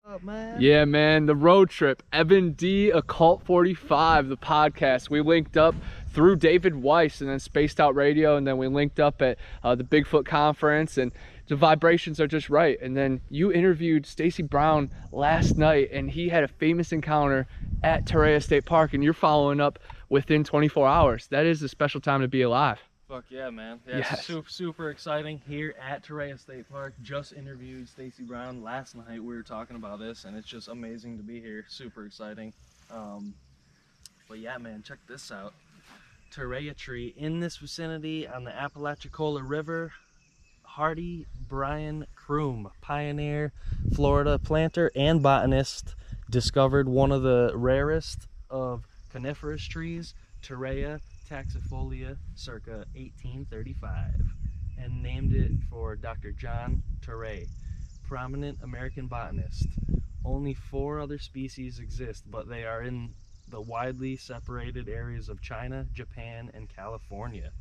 Up, man? Yeah, man, the road trip. Evan D, Occult 45, the podcast. We linked up through David Weiss and then Spaced Out Radio, and then we linked up at the Bigfoot conference, and the vibrations are just right. And then you interviewed Stacy Brown last night, and he had a famous encounter at Torreya State Park, and you're following up within 24 hours. That is a special time to be alive. Fuck yeah, man. Yeah, Yes. super exciting here at Torreya State Park. Just interviewed Stacy Brown last night. We were talking about this, and it's just amazing to be here. Super exciting. But yeah, man, check this out. Torreya tree in this vicinity on the Apalachicola River. Hardy Brian Kroom, pioneer, Florida planter and botanist, discovered one of the rarest of coniferous trees, Torreya taxifolia, circa 1835, and named it for Dr. John Torrey, prominent American botanist. Only 4 other species exist, but they are in the widely separated areas of China, Japan, and California.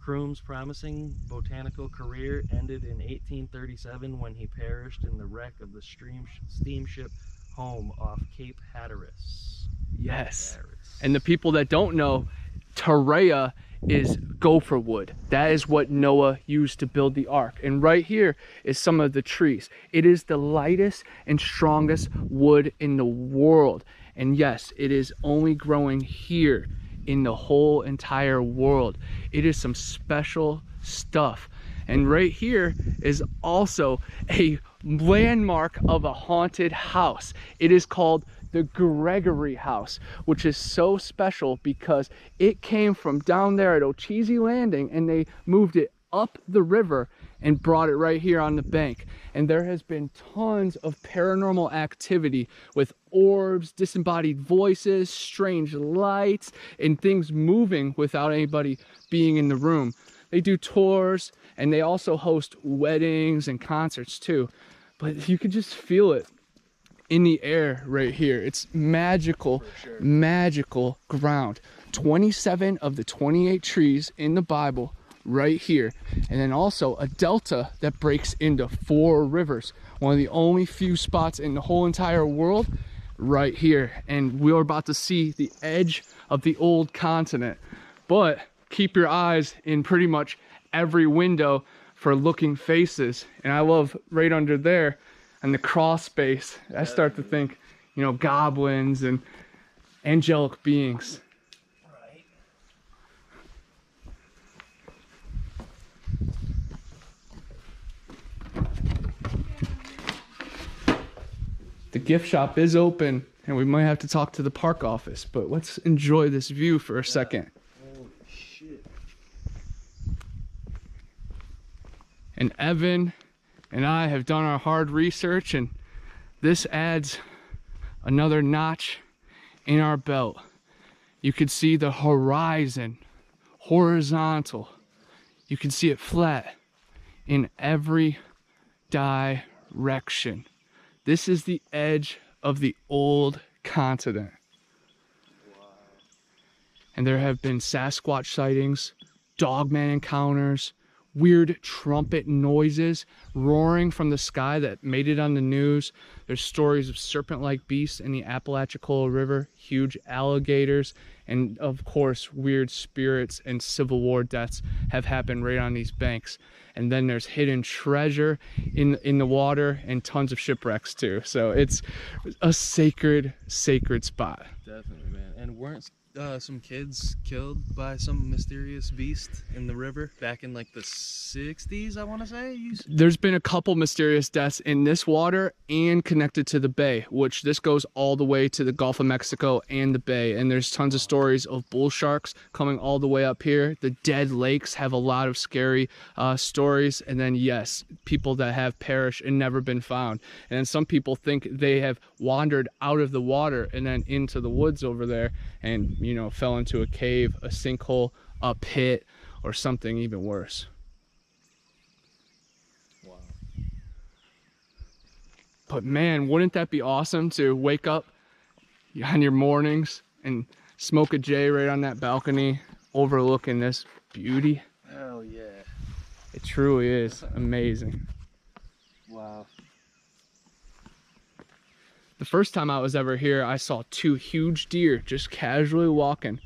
Kroom's promising botanical career ended in 1837 when he perished in the wreck of the steamship Home off Cape Hatteras. Yes. And the people that don't know, Torreya is gopher wood. That is what Noah used to build the ark. And right here is some of the trees. It is the lightest and strongest wood in the world. And yes, it is only growing here in the whole entire world. It is some special stuff. And right here is also a landmark of a haunted house. It is called the Gregory House, which is so special because it came from down there at Ocheesee Landing, and they moved it up the river and brought it right here on the bank. And there has been tons of paranormal activity with orbs, disembodied voices, strange lights, and things moving without anybody being in the room. They do tours, and they also host weddings and concerts too. But you could just feel it in the air right here. It's magical, sure. Magical ground. 27 of the 28 trees in the Bible right here. And then also a delta that breaks into 4 rivers. One of the only few spots in the whole entire world right here. And we're about to see the edge of the old continent. But keep your eyes in pretty much every window for looking faces. And I love right under there, and the cross space, I start to think, you know, goblins and angelic beings. Right. The gift shop is open, and we might have to talk to the park office, but let's enjoy this view for a second. Holy shit. And Evan and I have done our hard research, and this adds another notch in our belt. You can see the horizon, horizontal. You can see it flat in every direction. This is the edge of the old continent. Wow. And there have been Sasquatch sightings, dogman encounters, weird trumpet noises roaring from the sky that made it on the news. There's stories of serpent-like beasts in the Apalachicola River, huge alligators, and of course weird spirits and Civil War deaths have happened right on these banks. And then there's hidden treasure in the water, and tons of shipwrecks too. So it's a sacred spot. Definitely, man. And weren't some kids killed by some mysterious beast in the river back in like the 60s, I want to say? There's been a couple mysterious deaths in this water and connected to the bay, which this goes all the way to the Gulf of Mexico and the bay. And there's tons of stories of bull sharks coming all the way up here. The dead lakes have a lot of scary stories. And then yes, people that have perished and never been found. And then some people think they have wandered out of the water and then into the woods over there, and you know, fell into a cave, a sinkhole, a pit, or something even worse. Wow. But man, wouldn't that be awesome to wake up on your mornings and smoke a J right on that balcony overlooking this beauty? Hell yeah. It truly is amazing. Wow. The first time I was ever here, I saw 2 huge deer just casually walking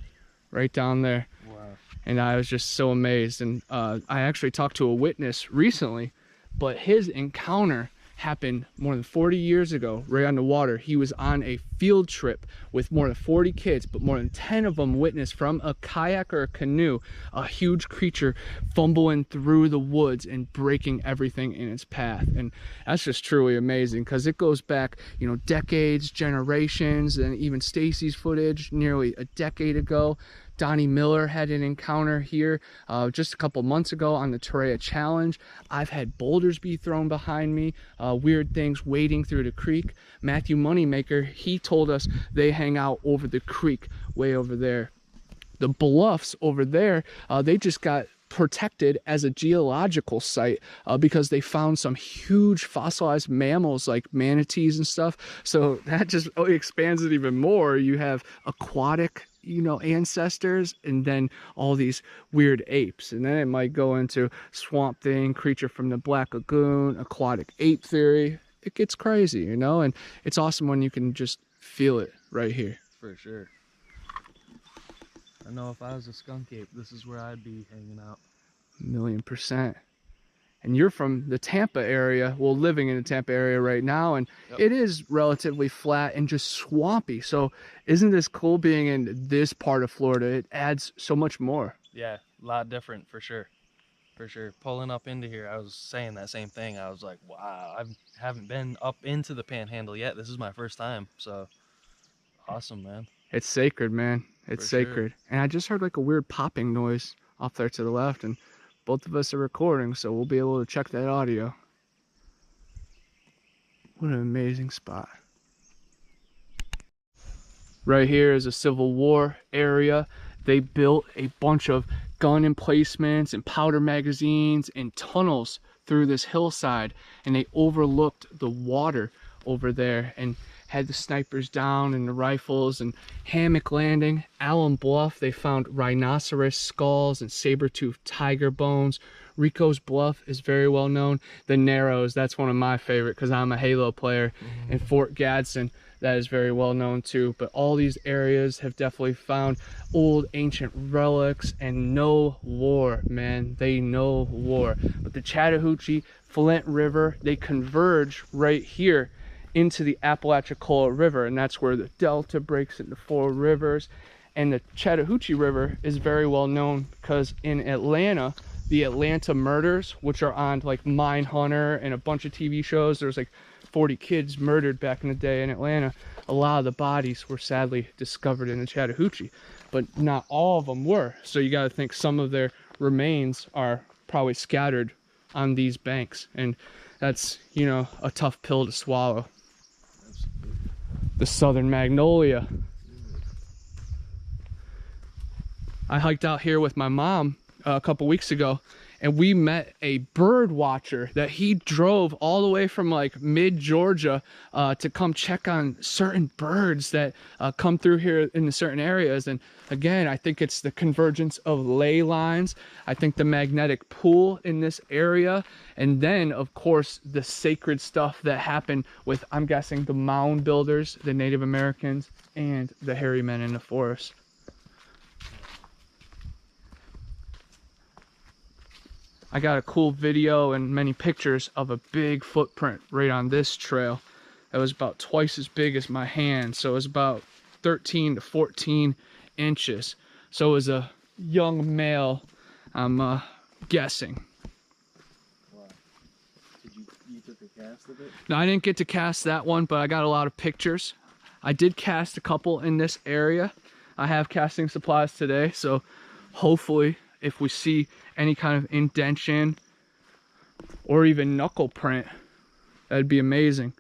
right down there. Wow. And I was just so amazed. And I actually talked to a witness recently, but his encounter happened more than 40 years ago, right on the water. He was on a field trip with more than 40 kids, but more than 10 of them witnessed from a kayak or a canoe a huge creature fumbling through the woods and breaking everything in its path. And that's just truly amazing, because it goes back, you know, decades, generations, and even Stacy's footage nearly a decade ago. Donnie Miller had an encounter here just a couple months ago on the Torreya Challenge. I've had boulders be thrown behind me, weird things wading through the creek. Matthew Moneymaker, he told us they hang out over the creek way over there. The bluffs over there, they just got protected as a geological site because they found some huge fossilized mammals like manatees and stuff. So that just expands it even more. You have aquatic, you know, ancestors, and then all these weird apes, and then it might go into Swamp Thing, creature from the Black Lagoon, aquatic ape theory. It gets crazy, you know, and it's awesome when you can just feel it right here. For sure. I know if I was a skunk ape, this is where I'd be hanging out. 1,000,000%. And you're from the Tampa area, well, living in the Tampa area right now, and Yep. It is relatively flat and just swampy. So isn't this cool being in this part of Florida? It adds so much more. Yeah, a lot different for sure. For sure. Pulling up into here, I was saying that same thing. I was like, wow, I haven't been up into the Panhandle yet. This is my first time. So awesome, man. It's sacred, man. It's For sure. sacred. And I just heard like a weird popping noise off there to the left, and both of us are recording, so we'll be able to check that audio. What an amazing spot. Right here is a Civil War area. They built a bunch of gun emplacements and powder magazines and tunnels through this hillside, and they overlooked the water over there and had the snipers down and the rifles. And Hammock Landing, Alum Bluff, they found rhinoceros skulls and saber-toothed tiger bones. Rico's Bluff is very well known. The Narrows, that's one of my favorite because I'm a Halo player. And Fort Gadsden, that is very well known too. But all these areas have definitely found old ancient relics and no war, man. They know war. But the Chattahoochee, Flint River, they converge right here into the Apalachicola River, and that's where the delta breaks into 4 rivers. And the Chattahoochee River is very well known because in Atlanta, the Atlanta murders, which are on like Mindhunter and a bunch of TV shows, there's like 40 kids murdered back in the day in Atlanta. A lot of the bodies were sadly discovered in the Chattahoochee, but not all of them were. So you got to think some of their remains are probably scattered on these banks, and that's, you know, a tough pill to swallow. The Southern Magnolia. I hiked out here with my mom a couple weeks ago, and we met a bird watcher that he drove all the way from like mid-Georgia to come check on certain birds that come through here in the certain areas. And again, I think it's the convergence of ley lines. I think the magnetic pull in this area, and then of course the sacred stuff that happened with, I'm guessing, the mound builders, the Native Americans, and the hairy men in the forest. I got a cool video and many pictures of a big footprint right on this trail that was about twice as big as my hand. So it was about 13 to 14 inches. So it was a young male, I'm guessing. Wow. You took a cast of it? No, I didn't get to cast that one, but I got a lot of pictures. I did cast a couple in this area. I have casting supplies today, so hopefully if we see any kind of indentation or even knuckle print, that'd be amazing.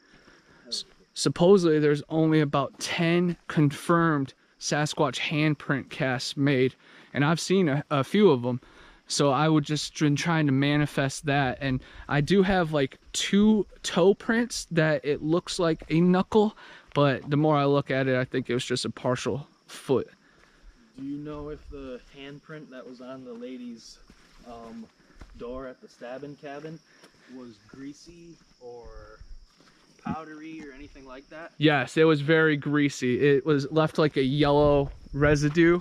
Supposedly there's only about 10 confirmed Sasquatch handprint casts made, and I've seen a few of them. So I would just been trying to manifest that, and I do have like 2 toe prints that it looks like a knuckle, but the more I look at it, I think it was just a partial foot. Do you know if the handprint that was on the lady's door at the stabbing cabin was greasy or powdery or anything like that? Yes, it was very greasy. It was left like a yellow residue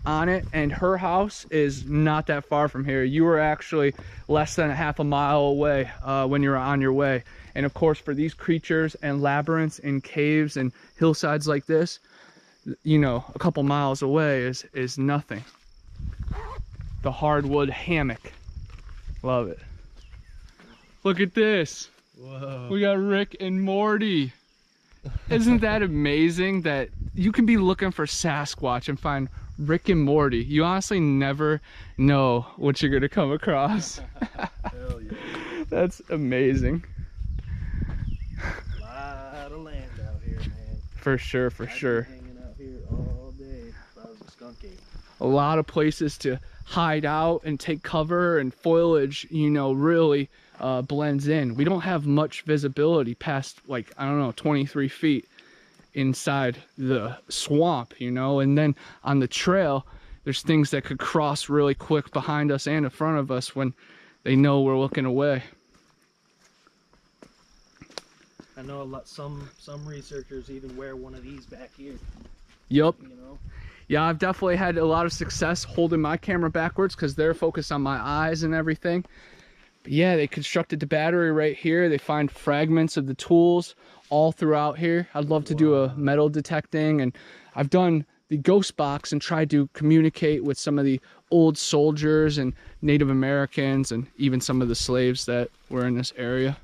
on it, and her house is not that far from here. You were actually less than a half a mile away when you were on your way. And of course, for these creatures and labyrinths and caves and hillsides like this, you know, a couple miles away is nothing. The hardwood hammock. Love it. Look at this. Whoa. We got Rick and Morty. Isn't that amazing that you can be looking for Sasquatch and find Rick and Morty? You honestly never know what you're gonna come across. Hell yeah. That's amazing. A lot of land out here, man. For sure, for sure. I'd be hanging out here all day if I was a skunk ape. A lot of places to hide out and take cover, and foliage, you know, really blends in. We don't have much visibility past, like, I don't know, 23 feet inside the swamp, you know. And then on the trail, there's things that could cross really quick behind us and in front of us when they know we're looking away. I know a lot. Some researchers even wear one of these back here. Yep. You know. Yeah, I've definitely had a lot of success holding my camera backwards because they're focused on my eyes and everything. But yeah, they constructed the battery right here. They find fragments of the tools all throughout here. I'd love to do a metal detecting, and I've done the ghost box and tried to communicate with some of the old soldiers and Native Americans and even some of the slaves that were in this area.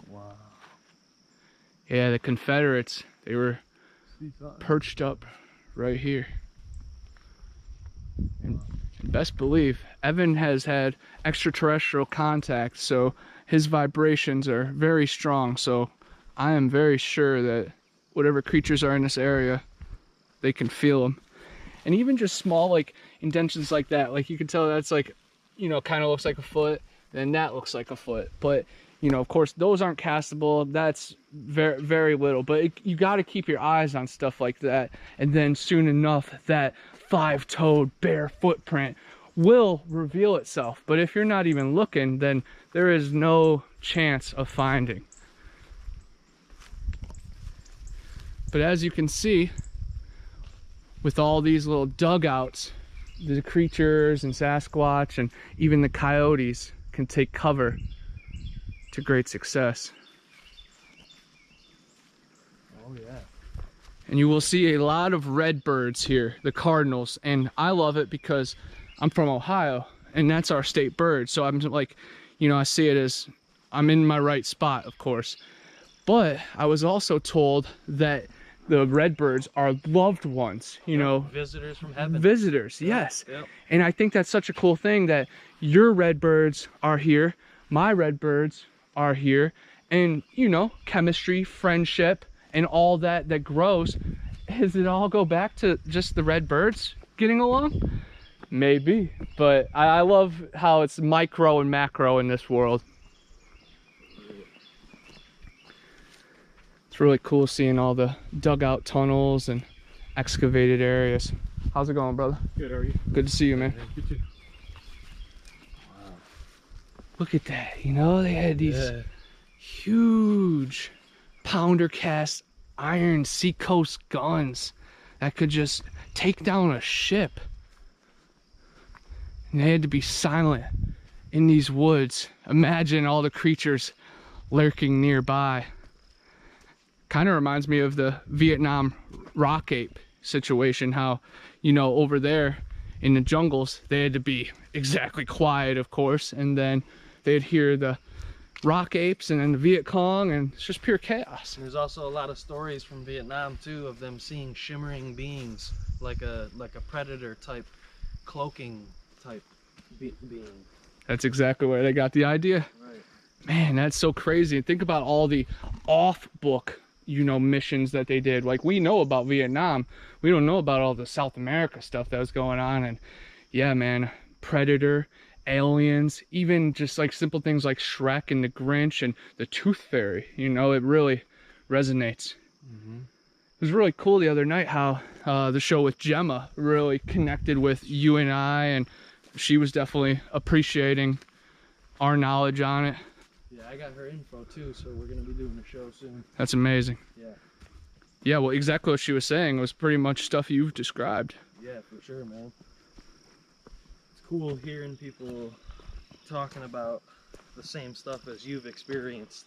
Wow. Yeah, the Confederates, they were perched up right here. And best believe Evan has had extraterrestrial contact, so his vibrations are very strong. So I am very sure that whatever creatures are in this area, they can feel them. And even just small like indentions like that, like you can tell that's like, you know, kind of looks like a foot, then that looks like a foot. But you know, of course, those aren't castable. That's very, very little. But you got to keep your eyes on stuff like that. And then soon enough, that five-toed bare footprint will reveal itself. But if you're not even looking, then there is no chance of finding. But as you can see, with all these little dugouts, the creatures and Sasquatch and even the coyotes can take cover to great success. Oh yeah. And you will see a lot of red birds here, the cardinals, and I love it because I'm from Ohio and that's our state bird. So I'm like, you know, I see it as I'm in my right spot, of course. But I was also told that the redbirds are loved ones, you know. Visitors from heaven. Visitors, yes. Yep. And I think that's such a cool thing that your redbirds are here, my redbirds are here, and you know, chemistry, friendship, and all that grows. Does it all go back to just the redbirds getting along? Maybe, but I love how it's micro and macro in this world. It's really cool seeing all the dugout tunnels and excavated areas. How's it going, brother? Good, how are you? Good to see you, man. You too. Wow. Look at that, you know, they had these huge pounder cast iron seacoast guns that could just take down a ship. And they had to be silent in these woods. Imagine all the creatures lurking nearby. Kind of reminds me of the Vietnam rock ape situation, how, you know, over there in the jungles, they had to be exactly quiet, of course, and then they'd hear the rock apes and then the Viet Cong, and it's just pure chaos. And there's also a lot of stories from Vietnam too of them seeing shimmering beings, like a predator type, cloaking type being. That's exactly where they got the idea. Right. Man, that's so crazy. And think about all the off-book, you know, missions that they did. Like, we know about Vietnam, we don't know about all the South America stuff that was going on. And yeah, man, predator, aliens, even just like simple things like Shrek and the Grinch and the Tooth Fairy, you know, it really resonates. It was really cool the other night how the show with Gemma really connected with you and I, and she was definitely appreciating our knowledge on it. Yeah, I got her info too, so we're gonna be doing a show soon. That's amazing. Yeah. Yeah, well, exactly what she was saying was pretty much stuff you've described. Yeah, for sure, man. It's cool hearing people talking about the same stuff as you've experienced,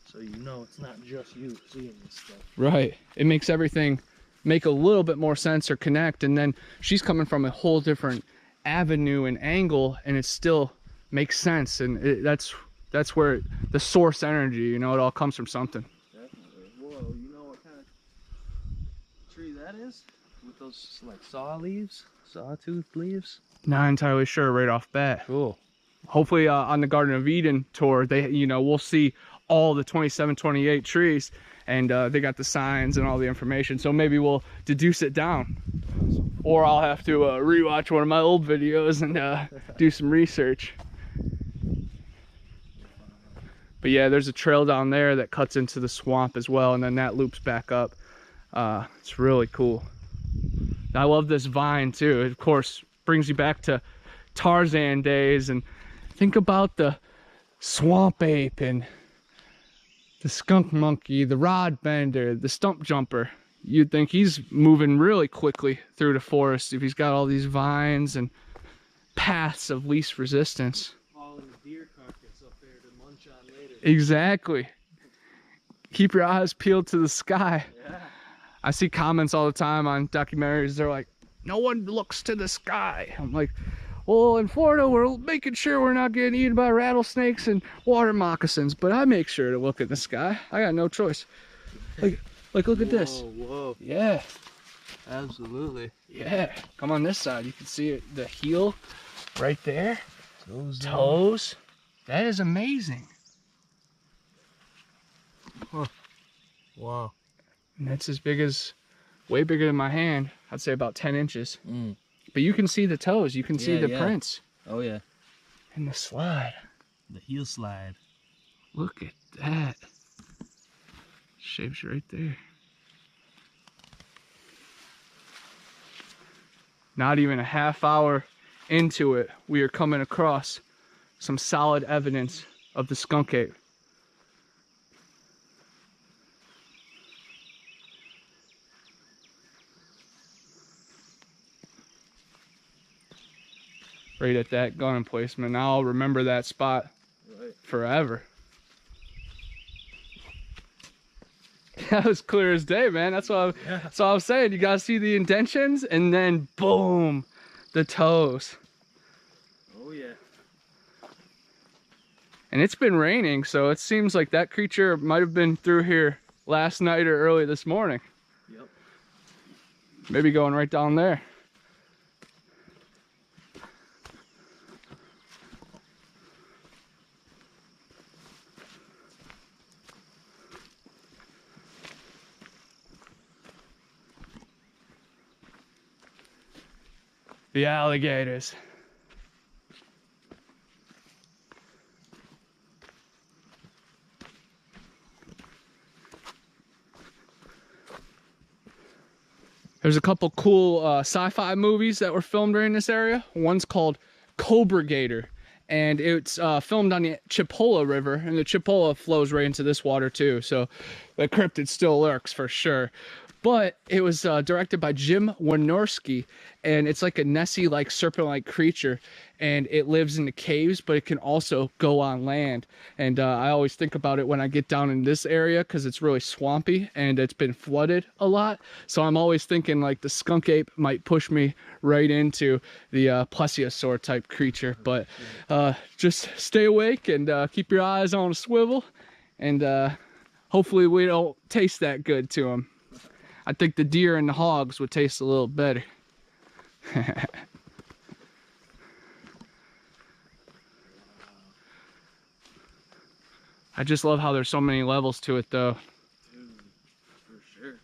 so you know it's not just you seeing this stuff. Right. It makes everything make a little bit more sense or connect, and then she's coming from a whole different avenue and angle, and it still makes sense, and that's where the source energy, you know, it all comes from something. Definitely. Whoa, you know what kind of tree that is? With those like sawtooth leaves? Not entirely sure right off bat. Cool. Hopefully on the Garden of Eden tour, we'll see all the 27, 28 trees, and they got the signs and all the information, so maybe we'll deduce it down. Or I'll have to rewatch one of my old videos and do some research. But yeah, there's a trail down there that cuts into the swamp as well, and then that loops back up. It's really cool. I love this vine too. It, of course, brings you back to Tarzan days, and think about the swamp ape and the skunk monkey, the rod bender, the stump jumper. You'd think he's moving really quickly through the forest if he's got all these vines and paths of least resistance. Deer carcass up there to munch on later. Exactly. Keep your eyes peeled to the sky. Yeah. I see comments all the time on documentaries. They're like, no one looks to the sky. I'm like, well, in Florida, we're making sure we're not getting eaten by rattlesnakes and water moccasins, but I make sure to look at the sky. I got no choice. Like look at this. Whoa. Yeah. Absolutely. Yeah. Come on this side. You can see it, the heel right there. Toes. That is amazing. Huh. Wow. And that's as big as, way bigger than my hand. I'd say about 10 inches. Mm. But you can see the toes. You can see the prints. Oh, yeah. And the slide. The heel slide. Look at that. Shape's right there. Not even a half hour into it, we are coming across some solid evidence of the skunk ape. Right at that gun emplacement. Now I'll remember that spot forever. That was clear as day, man. That's what I'm saying. You gotta see the indentions, and then boom, the toes. Oh yeah. And it's been raining, so it seems like that creature might have been through here last night or early this morning. Yep. Maybe going right down there. The alligators. There's a couple cool sci-fi movies that were filmed right in this area. One's called Cobra Gator, and it's filmed on the Chipola River, and the Chipola flows right into this water too, so the cryptid still lurks for sure. But it was directed by Jim Wynorski, and it's like a Nessie-like serpent-like creature, and it lives in the caves, but it can also go on land. And I always think about it when I get down in this area, because it's really swampy and it's been flooded a lot. So I'm always thinking like the skunk ape might push me right into the plesiosaur type creature. But just stay awake and keep your eyes on a swivel, and hopefully we don't taste that good to them. I think the deer and the hogs would taste a little better. I just love how there's so many levels to it though. Dude, for sure.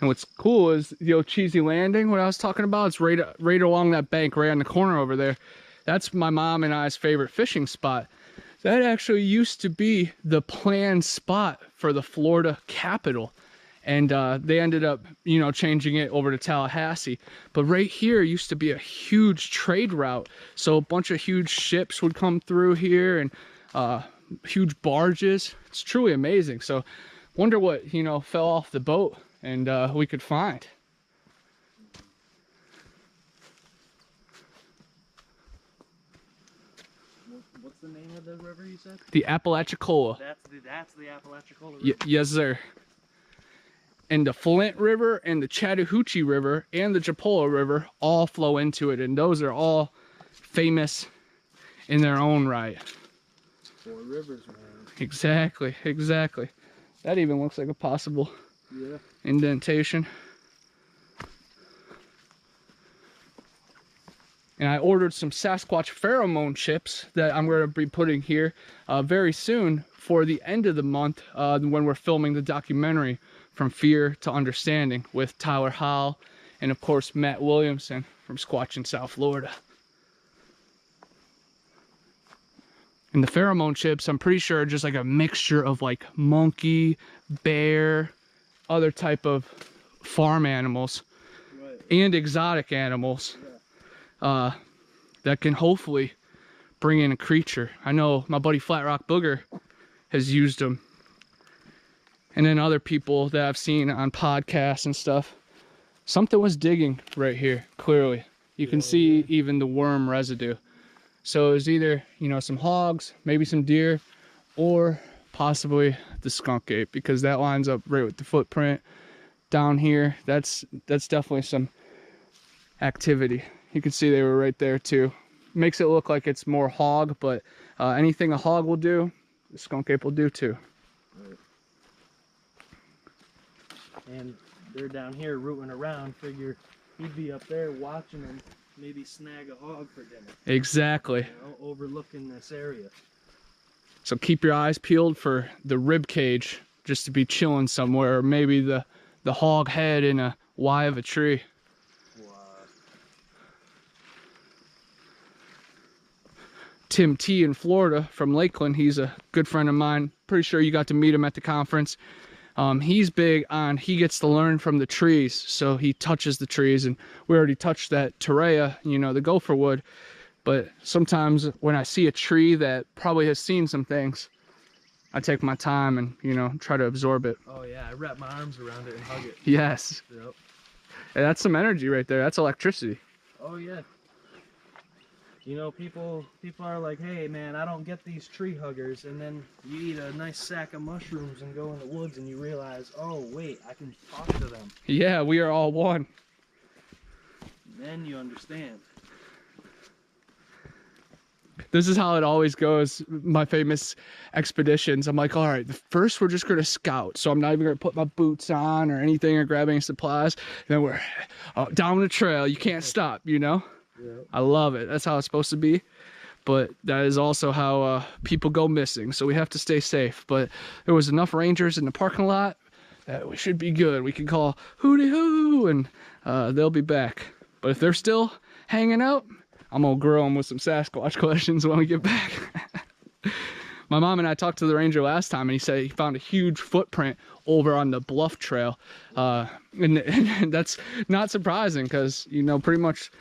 And what's cool is the Ocheesy Landing, what I was talking about, it's right along that bank, right on the corner over there. That's my mom and I's favorite fishing spot. That actually used to be the planned spot for the Florida Capitol. and they ended up, you know, changing it over to Tallahassee. But right here used to be a huge trade route, so a bunch of huge ships would come through here, and huge barges. It's truly amazing. So wonder what, you know, fell off the boat and we could find. What's the name of the river you said? The Apalachicola. That's the Apalachicola River? Yes, sir. And the Flint River and the Chattahoochee River and the Chipola River all flow into it, and those are all famous in their own right. 4 rivers, man. Exactly, exactly. That even looks like a possible indentation. And I ordered some Sasquatch pheromone chips that I'm going to be putting here very soon for the end of the month when we're filming the documentary From Fear to Understanding with Tyler Howell and, of course, Matt Williamson from Squatch in South Florida. And the pheromone chips, I'm pretty sure, are just like a mixture of like monkey, bear, other type of farm animals, and exotic animals that can hopefully bring in a creature. I know my buddy Flat Rock Booger has used them. And then other people that I've seen on podcasts and stuff. Something was digging right here, clearly. You can see even the worm residue. So it's either, you know, some hogs, maybe some deer, or possibly the skunk ape, because that lines up right with the footprint down here. That's definitely some activity. You can see they were right there too. Makes it look like it's more hog, but anything a hog will do, the skunk ape will do too. Right. And they're down here rooting around. Figure he'd be up there watching them. Maybe snag a hog for dinner. Exactly. You know, overlooking this area. So keep your eyes peeled for the rib cage, just to be chilling somewhere, or maybe the hog head in a Y of a tree. Wow. Tim T in Florida from Lakeland, he's a good friend of mine. Pretty sure you got to meet him at the conference. He's big on, he gets to learn from the trees, so he touches the trees, and we already touched that Torreya, you know, the gopher wood. But sometimes when I see a tree that probably has seen some things, I take my time and, you know, try to absorb it. Oh yeah, I wrap my arms around it and hug it. Yes. Yep. And that's some energy right there. That's electricity. Oh yeah. You know, people are like, hey man, I don't get these tree huggers, and then you eat a nice sack of mushrooms and go in the woods and you realize, oh wait, I can talk to them. Yeah, we are all one. Then you understand. This is how it always goes, my famous expeditions. I'm like, all right, first we're just going to scout. So I'm not even going to put my boots on or anything or grab any supplies. Then we're down the trail. You can't stop, you know? Yep. I love it. That's how it's supposed to be. But that is also how people go missing. So we have to stay safe. But there was enough rangers in the parking lot that we should be good. We can call hooty hoo and they'll be back. But if they're still hanging out, I'm gonna grill them with some Sasquatch questions when we get back. My mom and I talked to the ranger last time, and he said he found a huge footprint over on the Bluff Trail. And that's not surprising because, you know, pretty much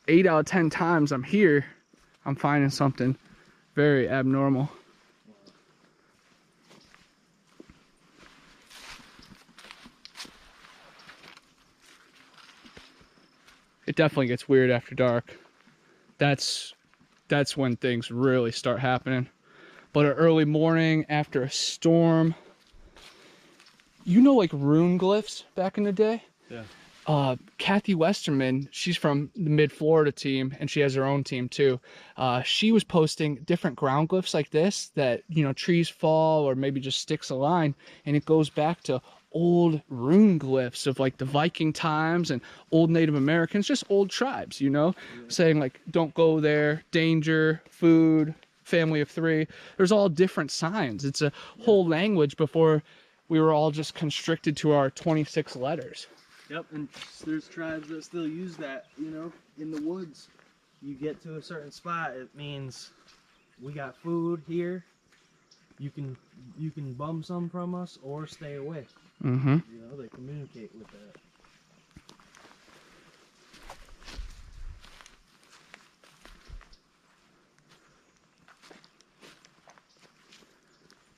8 out of 10 times I'm here, I'm finding something very abnormal. It definitely gets weird after dark. That's when things really start happening. But an early morning after a storm, you know, like Rune glyphs back in the day? Yeah. Kathy Westerman, she's from the Mid-Florida team, and she has her own team too. She was posting different ground glyphs like this that, you know, trees fall or maybe just sticks a line, and it goes back to old rune glyphs of like the Viking times and old Native Americans, just old tribes, you know, saying like, don't go there, danger, food, family of 3. There's all different signs. It's a whole language before we were all just constricted to our 26 letters. Yep, and there's tribes that still use that, you know, in the woods. You get to a certain spot, it means we got food here. you can bum some from us or stay away. Mm-hmm. You know, they communicate with that.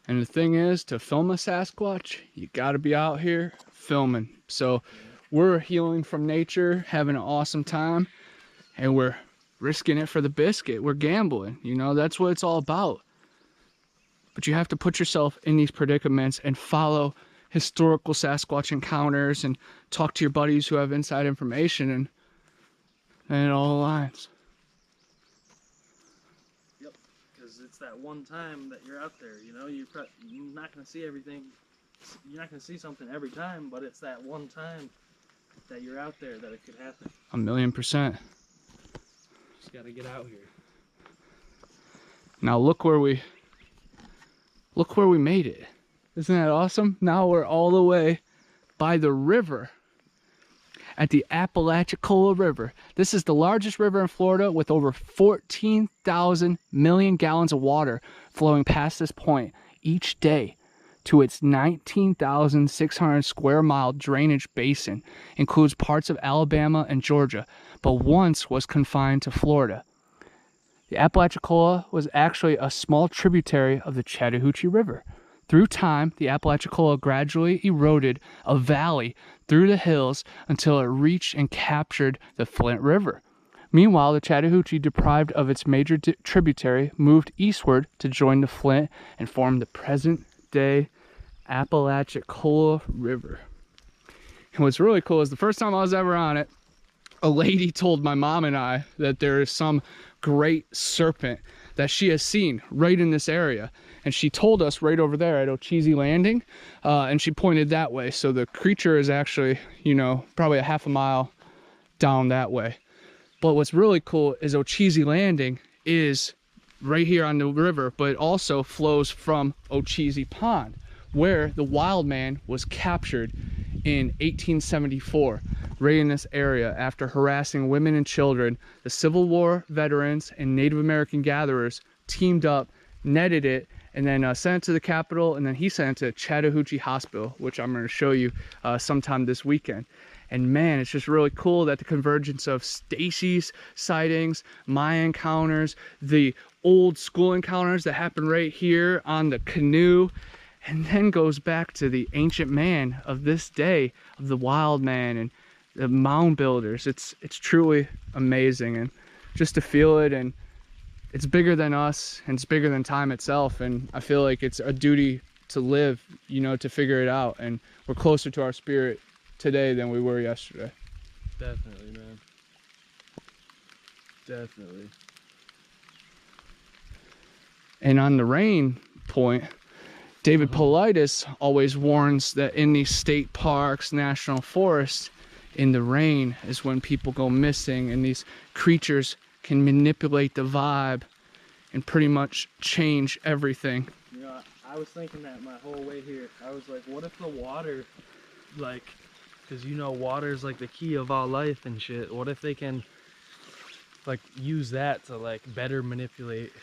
And the thing is, to film a Sasquatch, you got to be out here filming. So we're healing from nature, having an awesome time, and we're risking it for the biscuit. We're gambling, you know, that's what it's all about. But you have to put yourself in these predicaments and follow historical Sasquatch encounters and talk to your buddies who have inside information, and it all aligns. Yep, because it's that one time that you're out there, you know, you're not going to see everything. You're not going to see something every time, but it's that one time that you're out there that it could happen. 1,000,000%. Just got to get out here. Now look where we made it. Isn't that awesome? Now we're all the way by the river at the Apalachicola River. This is the largest river in Florida with over 14,000 million gallons of water flowing past this point each day to its 19,600 square mile drainage basin. Includes parts of Alabama and Georgia, but once was confined to Florida. The Apalachicola was actually a small tributary of the Chattahoochee River. Through time, the Apalachicola gradually eroded a valley through the hills until it reached and captured the Flint River. Meanwhile, the Chattahoochee, deprived of its major tributary, moved eastward to join the Flint and form the present-day Apalachicola River. And what's really cool is the first time I was ever on it, a lady told my mom and I that there is some great serpent that she has seen right in this area. And she told us right over there at Ocheesy Landing, and she pointed that way. So the creature is actually, you know, probably a half a mile down that way. But what's really cool is Ocheesy Landing is right here on the river, but it also flows from Ocheesy Pond, where the wild man was captured in 1874, right in this area after harassing women and children. The Civil War veterans and Native American gatherers teamed up, netted it, and then sent it to the Capitol, and then he sent it to Chattahoochee Hospital, which I'm going to show you sometime this weekend. And man, it's just really cool that the convergence of Stacy's sightings, my encounters, the old school encounters that happened right here on the canoe, and then goes back to the ancient man of this day, of the wild man and the mound builders. It's truly amazing, and just to feel it, and it's bigger than us, and it's bigger than time itself, and I feel like it's a duty to live, you know, to figure it out, and we're closer to our spirit today than we were yesterday. Definitely, man. Definitely. And on the rain point, David Paulides always warns that in these state parks, national forests, in the rain is when people go missing, and these creatures can manipulate the vibe and pretty much change everything. You know, I was thinking that my whole way here. I was like, what if the water, like, because you know water is like the key of all life and shit. What if they can, like, use that to, like, better manipulate?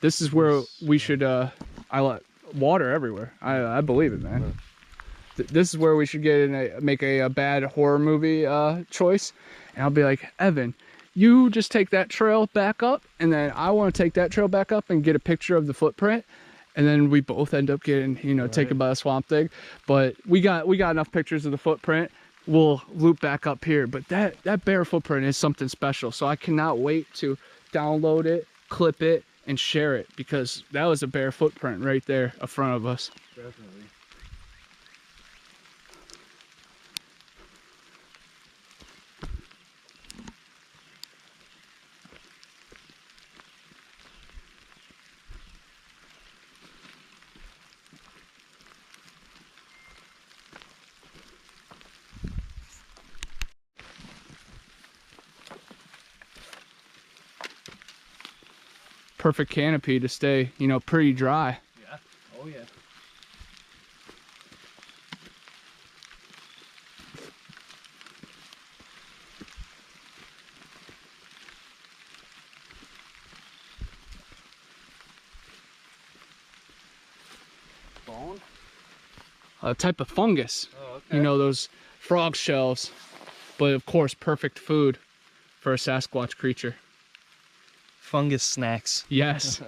This is where we should, I let water everywhere. I believe it, man. This is where we should get in make a bad horror movie choice. And I'll be like, Evan, you just take that trail back up, and then I want to take that trail back up and get a picture of the footprint, and then we both end up getting, you know, taken by a swamp thing. But we got enough pictures of the footprint. We'll loop back up here. But that bear footprint is something special, so I cannot wait to download it, clip it, and share it, because that was a bear footprint right there in front of us. Definitely. Perfect canopy to stay, you know, pretty dry. Yeah. Oh yeah. a type of fungus. Oh, okay. You know, those frog shells. But of course, perfect food for a Sasquatch creature. Fungus snacks. Yes.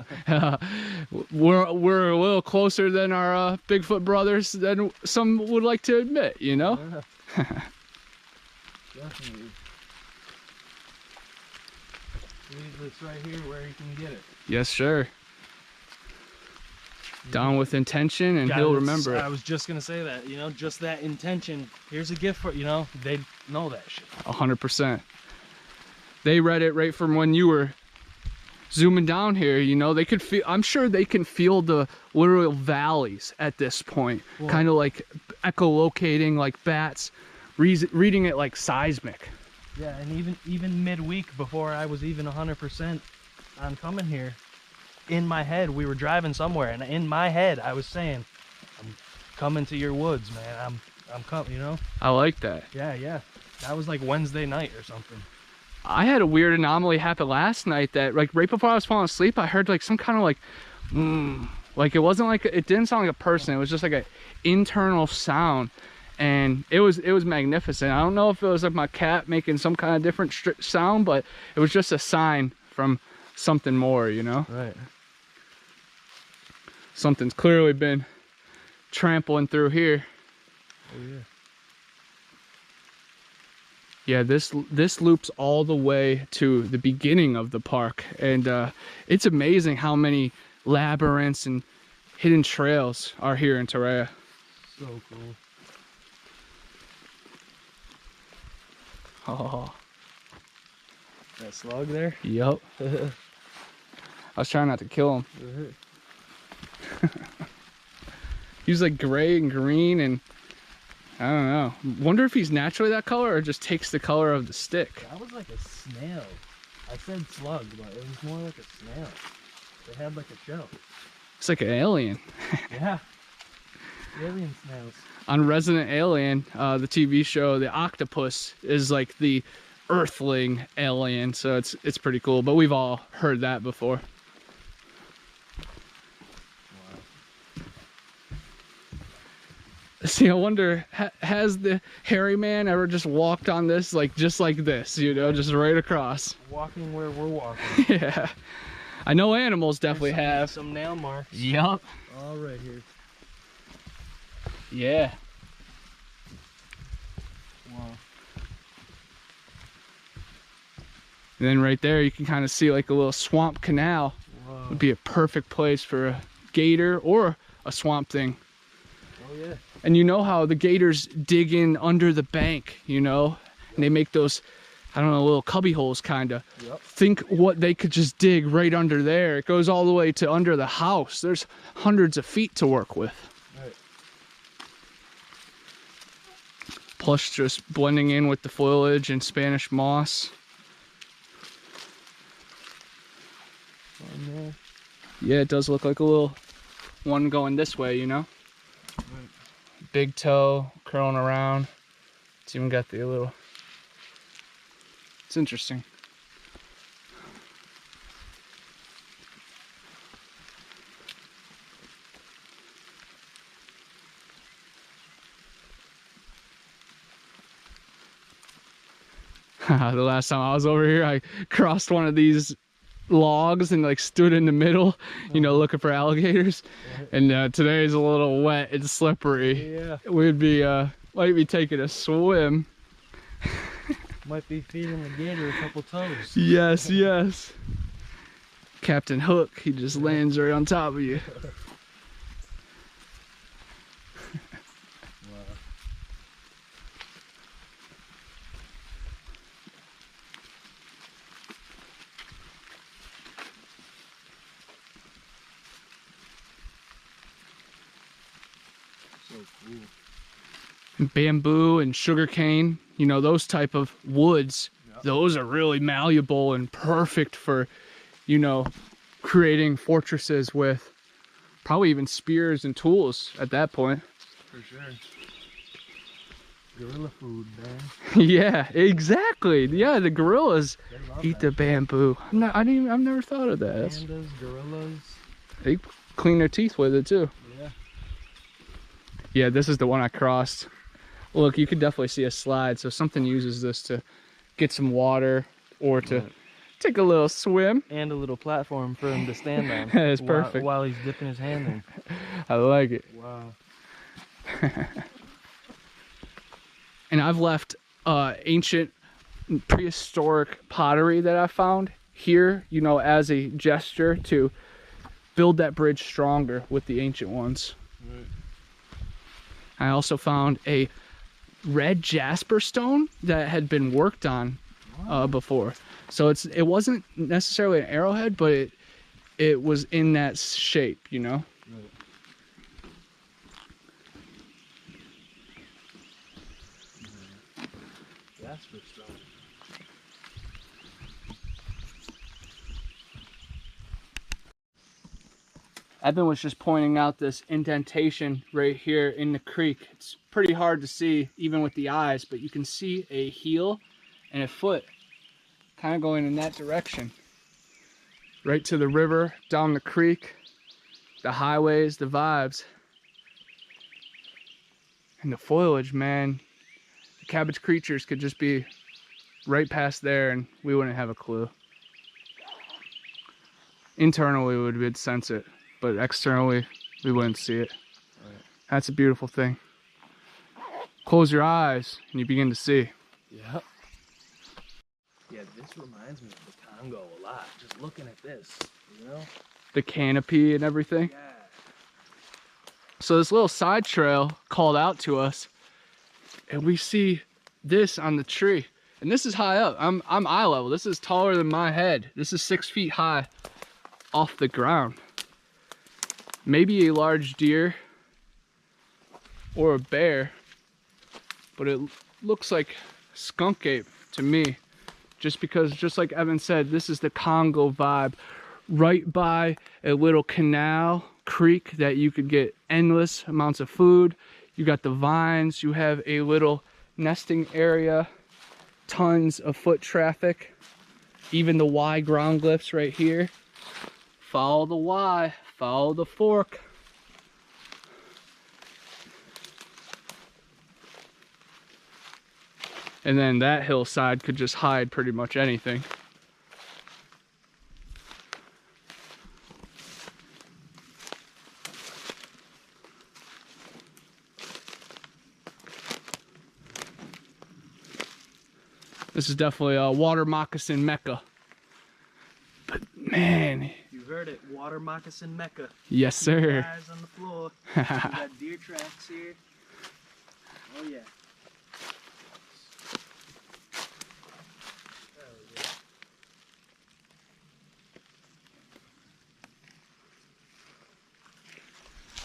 We're a little closer than our Bigfoot brothers than some would like to admit, you know? Yeah. Definitely. Leave this right here where you can get it. Yes, sir. Done with intention, and he'll remember it. I was just gonna say that, you know, just that intention. Here's a gift for, you know, they know that shit. 100%. They read it right from when you were zooming down here, you know. They could feel, I'm sure they can feel the literal valleys at this point. Well, kind of like echolocating like bats, reading it like seismic. Yeah, and even midweek, before I was even 100% on coming here, in my head, we were driving somewhere, and in my head, I was saying, I'm coming to your woods, man. I'm coming, you know? I like that. Yeah, yeah. That was like Wednesday night or something. I had a weird anomaly happen last night that, like, right before I was falling asleep, I heard like some kind of like, like it wasn't like, it didn't sound like a person. It was just like an internal sound, and it was magnificent. I don't know if it was like my cat making some kind of different sound, but it was just a sign from something more, you know? Right. Something's clearly been trampling through here. Oh yeah. Yeah, this loops all the way to the beginning of the park, and it's amazing how many labyrinths and hidden trails are here in Torreya. So cool. Oh. That slug there? Yup. I was trying not to kill him. He was like gray and green, and I don't know. Wonder if he's naturally that color or just takes the color of the stick. That was like a snail. I said slug, but it was more like a snail. They had like a shell. It's like an alien. Yeah. Alien snails. On Resident Alien, the TV show, the octopus is like the earthling alien, so it's pretty cool. But we've all heard that before. See, I wonder, has the hairy man ever just walked on this, like, just like this, you know, just right across? Walking where we're walking. Yeah. I know animals definitely have. Some nail marks. Yup. All right here. Yeah. Wow. And then right there, you can kind of see like a little swamp canal. Whoa. Would be a perfect place for a gator or a swamp thing. Oh yeah. And you know how the gators dig in under the bank, you know? And they make those, I don't know, little cubby holes kind of. Yep. Think what they could just dig right under there. It goes all the way to under the house. There's hundreds of feet to work with. Right. Plus just blending in with the foliage and Spanish moss. Yeah, it does look like a little one going this way, you know? Right. Big toe curling around. It's even got the little, it's interesting. The last time I was over here, I crossed one of these logs and like stood in the middle, you know, looking for alligators. And today's a little wet and slippery. Yeah. We'd be might be taking a swim. Might be feeding the gator a couple toes. Yes, yes. Captain Hook, he just lands right on top of you. So cool. Bamboo and sugarcane, you know, those type of woods, those are really malleable and perfect for, you know, creating fortresses with. Probably even spears and tools at that point. For sure. Gorilla food, man. Yeah, exactly. Yeah, the gorillas eat the bamboo. I've never thought of that. Pandas, gorillas. They clean their teeth with it too. Yeah. Yeah, this is the one I crossed. Look, you can definitely see a slide, so something uses this to get some water or to take a little swim. And a little platform for him to stand on. That's perfect. While he's dipping his hand in. I like it. Wow. And I've left ancient prehistoric pottery that I found here, you know, as a gesture to build that bridge stronger with the ancient ones. Right. I also found a red jasper stone that had been worked on before. So it wasn't necessarily an arrowhead, but it was in that shape, you know. Right. Jasper stone. Evan was just pointing out this indentation right here in the creek. It's pretty hard to see even with the eyes, but you can see a heel and a foot kind of going in that direction. Right to the river, down the creek, the highways, the vibes. And the foliage, man. The cabbage creatures could just be right past there and we wouldn't have a clue. Internally, we would sense it, but externally, we wouldn't see it. Right. That's a beautiful thing. Close your eyes and you begin to see. Yeah. Yeah, this reminds me of the Congo a lot. Just looking at this, you know? The canopy and everything. Yeah. So this little side trail called out to us, and we see this on the tree. And this is high up. I'm eye level. This is taller than my head. This is 6 feet high off the ground. Maybe a large deer or a bear, but it looks like skunk ape to me. Just because, just like Evan said, this is the Congo vibe. Right by a little canal, creek that you could get endless amounts of food. You got the vines, you have a little nesting area, tons of foot traffic, even the Y ground glyphs right here. Follow the Y, follow the fork. And then that hillside could just hide pretty much anything. This is definitely a water moccasin Mecca. But man. You heard it, water moccasin Mecca. Yes, sir. Guys on the floor. We got deer tracks here. Oh yeah.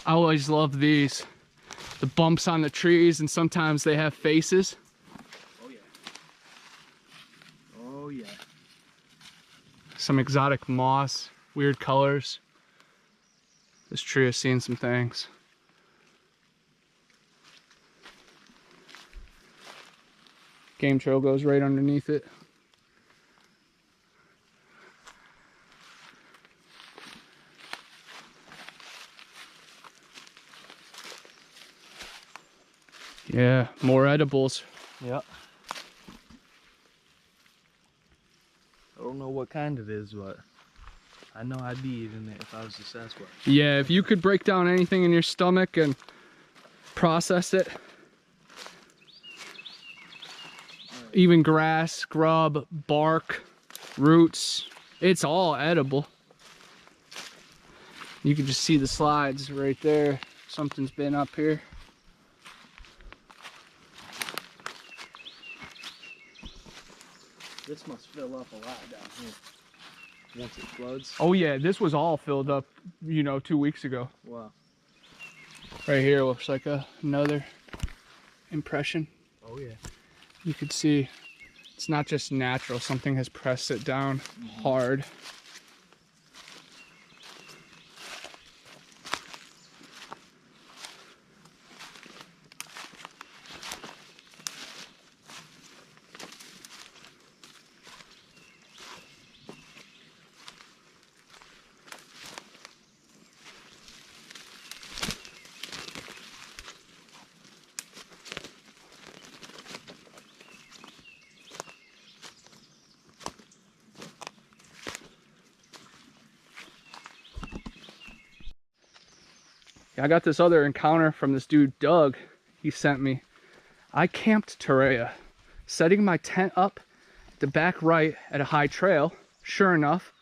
I always love these. The bumps on the trees, and sometimes they have faces. Oh yeah. Oh yeah. Some exotic moss, weird colors. This tree has seen some things. Game trail goes right underneath it. Yeah, more edibles. Yep. I don't know what kind it is, but I know I'd be eating it if I was a Sasquatch. Yeah, if you could break down anything in your stomach and process it. Even grass, grub, bark, roots, it's all edible. You can just see the slides right there. Something's been up here. This must fill up a lot down here once it floods. Oh yeah, this was all filled up, you know, 2 weeks ago. Wow. Right here looks like another impression. Oh yeah. You could see it's not just natural, something has pressed it down hard. I got this other encounter from this dude, Doug. He sent me. I camped Torreya, setting my tent up at the back right at a high trail. Sure enough,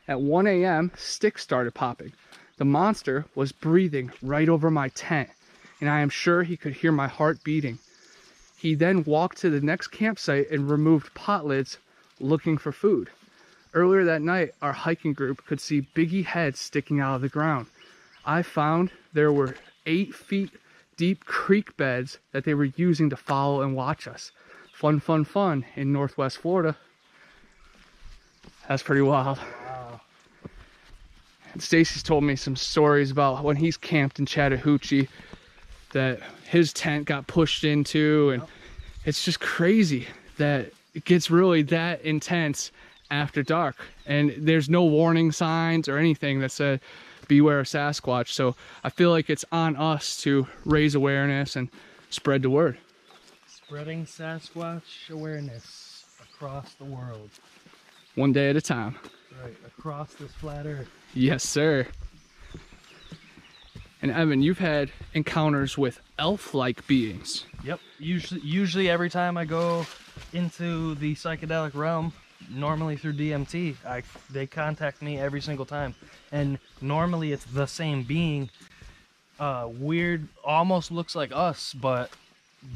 at 1 a.m., sticks started popping. The monster was breathing right over my tent, and I am sure he could hear my heart beating. He then walked to the next campsite and removed pot lids looking for food. Earlier that night, our hiking group could see biggie heads sticking out of the ground. I found there were 8 feet deep creek beds that they were using to follow and watch us. Fun, fun, fun in Northwest Florida. That's pretty wild. Wow. And Stacy's told me some stories about when he's camped in Chattahoochee that his tent got pushed into, and it's just crazy that it gets really that intense after dark, and there's no warning signs or anything that said beware of Sasquatch. So I feel like it's on us to raise awareness and spread the word. Spreading Sasquatch awareness across the world. One day at a time. Right, across this flat earth. Yes, sir. And Evan, you've had encounters with elf-like beings. Yep. Usually every time I go into the psychedelic realm, normally through DMT, they contact me every single time, and normally it's the same being. Weird, almost looks like us, but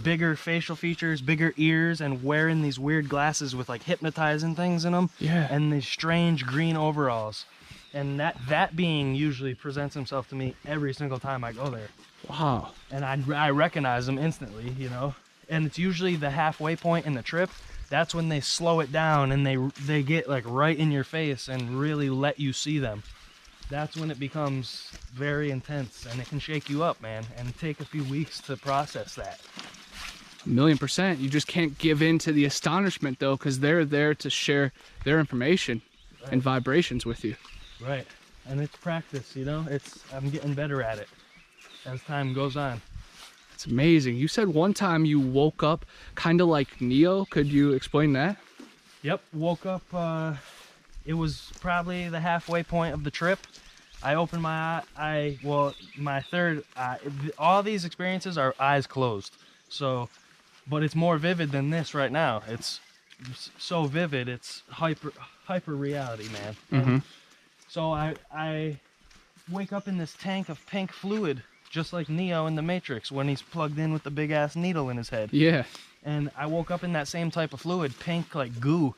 bigger facial features, bigger ears, and wearing these weird glasses with like hypnotizing things in them. Yeah. And these strange green overalls. And that being usually presents himself to me every single time I go there. Wow. And I recognize him instantly, you know. And it's usually the halfway point in the trip. That's when they slow it down and they get like right in your face and really let you see them. That's when it becomes very intense, and it can shake you up, man, and take a few weeks to process that. 1,000,000%. You just can't give in to the astonishment though, because they're there to share their information and vibrations with you. Right. And it's practice, you know. I'm getting better at it as time goes on. It's amazing. You said one time you woke up kind of like Neo. Could you explain that? Yep. Woke up, it was probably the halfway point of the trip. I opened my eye, my third eye. All these experiences are eyes closed. So, but it's more vivid than this right now. It's so vivid. It's hyper reality, man. Mm-hmm. So I wake up in this tank of pink fluid, just like Neo in the Matrix when he's plugged in with the big ass needle in his head. Yeah. And I woke up in that same type of fluid, pink like goo.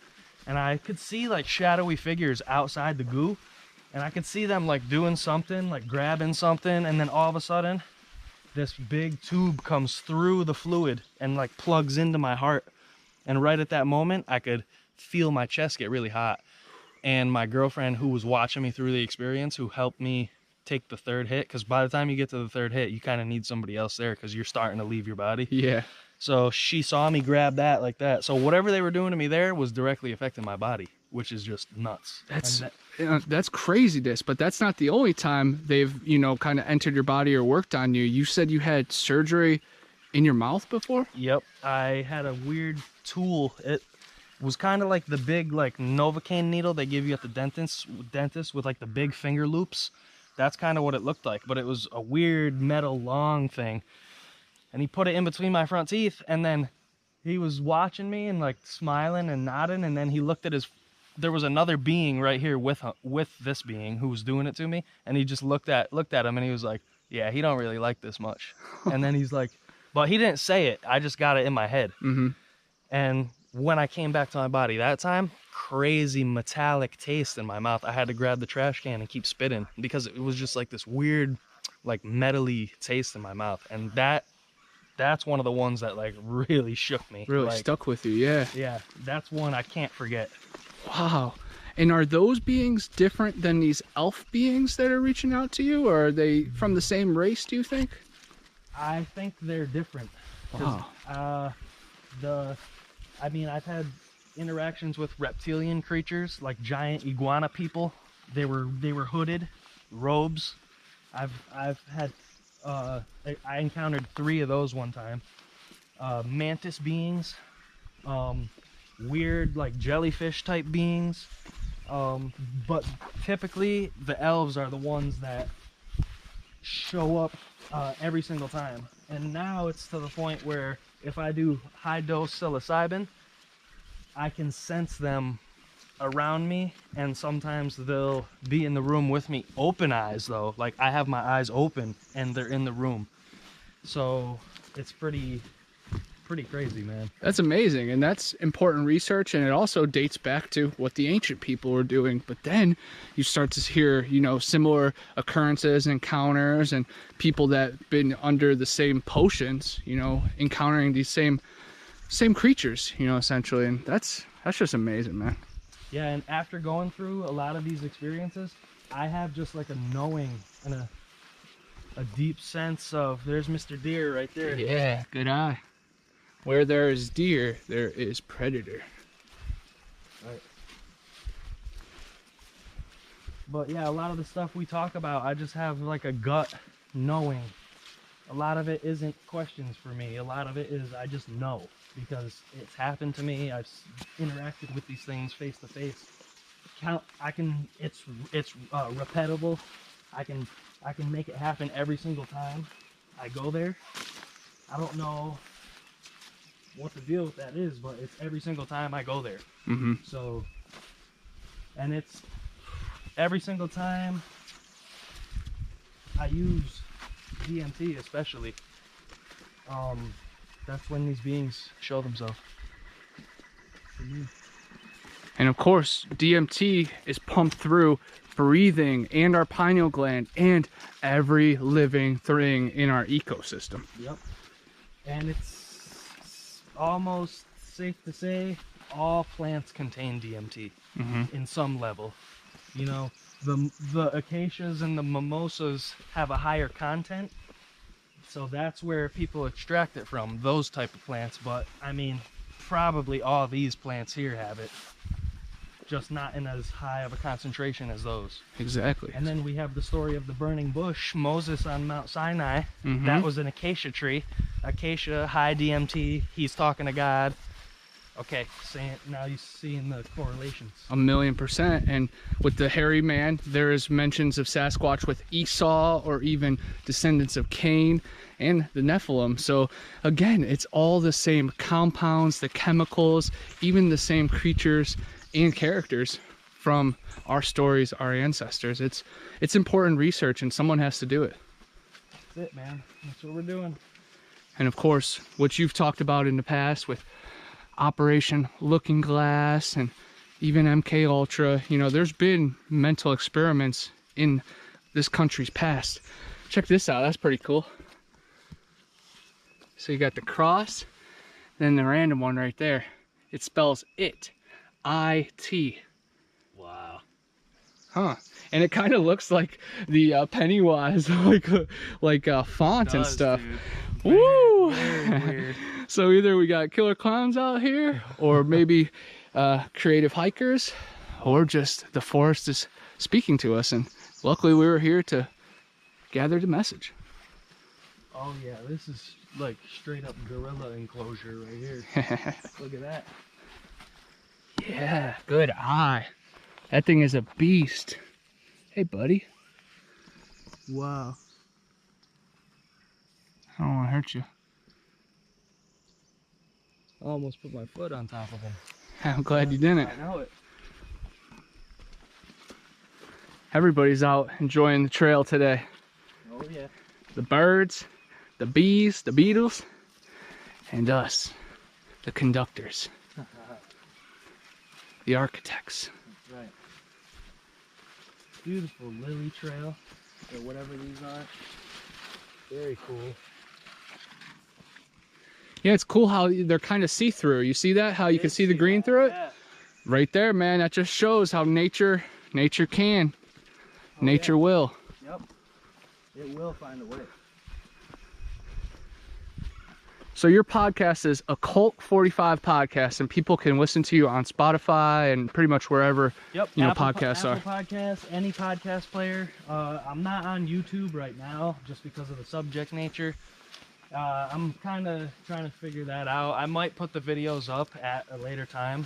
And I could see like shadowy figures outside the goo. And I could see them like doing something, like grabbing something. And then all of a sudden, this big tube comes through the fluid and like plugs into my heart. And right at that moment, I could feel my chest get really hot. And my girlfriend, who was watching me through the experience, who helped me take the third hit, because by the time you get to the third hit, you kind of need somebody else there because you're starting to leave your body. Yeah. So she saw me grab that like that. So whatever they were doing to me there was directly affecting my body, which is just nuts. That's craziness, but that's not the only time they've, kind of entered your body or worked on you. You said you had surgery in your mouth before? Yep. I had a weird tool. It was kind of like the big like Novocaine needle they give you at the dentist with like the big finger loops. That's kind of what it looked like, but it was a weird metal long thing. And he put it in between my front teeth, and then he was watching me and like smiling and nodding, and then he looked at there was another being right here with this being who was doing it to me, and he just looked at him and he was like, yeah, he don't really like this much. And then he's like, but he didn't say it, I just got it in my head. Mm-hmm. And when I came back to my body that time, crazy metallic taste in my mouth. I had to grab the trash can and keep spitting because it was just like this weird, like metally taste in my mouth. And that's one of the ones that like really shook me. Really like, stuck with you, yeah. Yeah, that's one I can't forget. Wow. And are those beings different than these elf beings that are reaching out to you, or are they from the same race, do you think? I think they're different. Wow. I've had interactions with reptilian creatures, like giant iguana people. They were hooded, robes. I encountered 3 of those one time. Mantis beings, weird like jellyfish type beings. But typically the elves are the ones that show up every single time. And now it's to the point where if I do high dose psilocybin, I can sense them around me, and sometimes they'll be in the room with me, open eyes though, like I have my eyes open and they're in the room. So it's pretty crazy, man. That's amazing, and that's important research, and it also dates back to what the ancient people were doing. But then you start to hear, you know, similar occurrences and encounters, and people that been under the same potions, you know, encountering these same creatures, you know, essentially. And that's just amazing, man. Yeah, and after going through a lot of these experiences, I have just like a knowing and a deep sense of, there's Mr. Deer right there. Yeah, good eye. Where there is deer, there is predator. Right. But yeah, a lot of the stuff we talk about, I just have like a gut knowing. A lot of it isn't questions for me. A lot of it is I just know because it's happened to me. I've interacted with these things face to face. It's repeatable. I can make it happen every single time I go there. I don't know what the deal with that is, but it's every single time I go there. Mm-hmm. So, and it's every single time I use DMT, especially, that's when these beings show themselves for me. And of course, DMT is pumped through breathing and our pineal gland and every living thing in our ecosystem. Yep. And it's almost safe to say all plants contain DMT in some level. You know, the acacias and the mimosas have a higher content, so that's where people extract it from, those type of plants. But I mean, probably all these plants here have it, just not in as high of a concentration as those. Exactly. And then we have the story of the burning bush, Moses on Mount Sinai. That was an acacia tree. Acacia, high DMT, he's talking to God. Okay, now you're seeing the correlations. 1,000,000%. And with the hairy man, there is mentions of Sasquatch with Esau, or even descendants of Cain and the Nephilim. So again, it's all the same compounds, the chemicals, even the same creatures and characters from our stories, our ancestors. It's important research, and someone has to do it. That's it, man. That's what we're doing. And of course, what you've talked about in the past with Operation Looking Glass and even MK Ultra, you know, there's been mental experiments in this country's past. Check this out, that's pretty cool. So you got the cross, then the random one right there. It spells it, I-T. Wow. Huh. And it kind of looks like the Pennywise, like font and stuff. Dude. Woo! Very weird. So either we got killer clowns out here, or maybe creative hikers, or just the forest is speaking to us. And luckily we were here to gather the message. Oh yeah, this is like straight up gorilla enclosure right here. Look at that. Yeah, good eye. That thing is a beast. Hey, buddy. Wow. I don't want to hurt you. I almost put my foot on top of him. I'm glad you didn't. I know it. Everybody's out enjoying the trail today. Oh yeah. The birds, the bees, the beetles, and us, the conductors, the architects. That's right. Beautiful lily trail, or whatever these are. Very cool. Yeah, it's cool how they're kind of see-through. You see that? How you can see the green through it? Yeah. Right there, man. That just shows how nature can. Nature will. Yep. It will find a way. So your podcast is Occult 45 Podcast, and people can listen to you on Spotify and pretty much wherever podcasts are. Apple Podcasts, any podcast player. I'm not on YouTube right now just because of the subject nature. I'm kind of trying to figure that out. I might put the videos up at a later time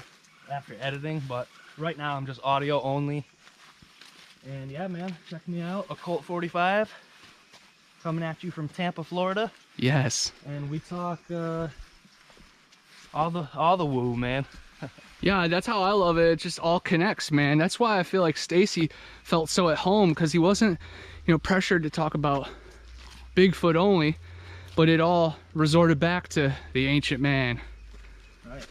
after editing, but right now I'm just audio only. And yeah, man, check me out, Occult 45. coming at you from Tampa, Florida. Yes. And we talk all the woo, man. Yeah, that's how I love it. It just all connects, man. That's why I feel like Stacy felt so at home, because he wasn't, you know, pressured to talk about Bigfoot only, but it all resorted back to the ancient man. Right.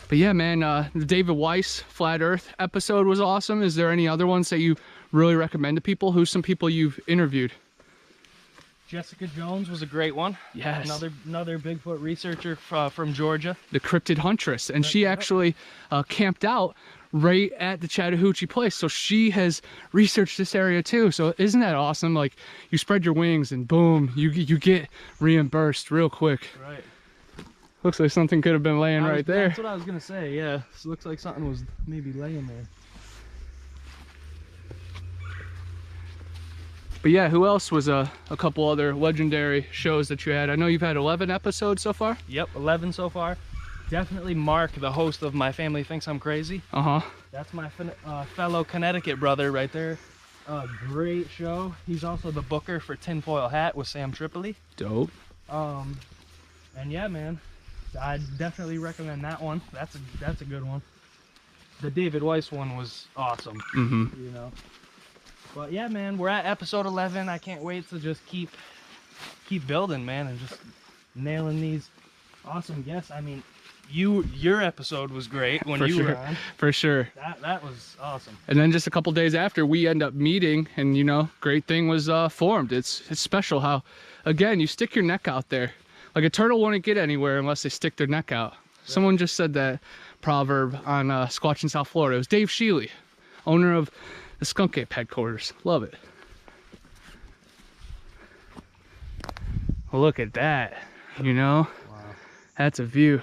But yeah, man, the David Weiss Flat Earth episode was awesome. Is there any other ones that you really recommend to people? Who's some people you've interviewed? Jessica Jones was a great one. Yes. Another Bigfoot researcher from Georgia. The Cryptid Huntress. And she actually camped out right at the Chattahoochee place. So she has researched this area too. So isn't that awesome? Like, you spread your wings and boom, you get reimbursed real quick. Right. Looks like something could have been laying right there. That's what I was going to say, yeah. So it looks like something was maybe laying there. But yeah, who else was a couple other legendary shows that you had? I know you've had 11 episodes so far. Yep, 11 so far. Definitely Mark, the host of My Family Thinks I'm Crazy. That's my fellow Connecticut brother right there. Great show. He's also the booker for Tinfoil Hat with Sam Tripoli. Dope. And yeah, man, I definitely recommend that one. That's a good one. The David Weiss one was awesome. You know. But yeah, man, we're at episode 11. I can't wait to just keep building, man, and just nailing these awesome guests. I mean, your episode was great when you were on. For sure. That was awesome. And then just a couple days after, we end up meeting, and you know, great thing was formed. It's special how, again, you stick your neck out there. Like a turtle wouldn't get anywhere unless they stick their neck out. Right. Someone just said that proverb on Squatch in South Florida. It was Dave Sheely, owner of the Skunk Ape headquarters. Love it. Well, look at that, you know? Wow. That's a view.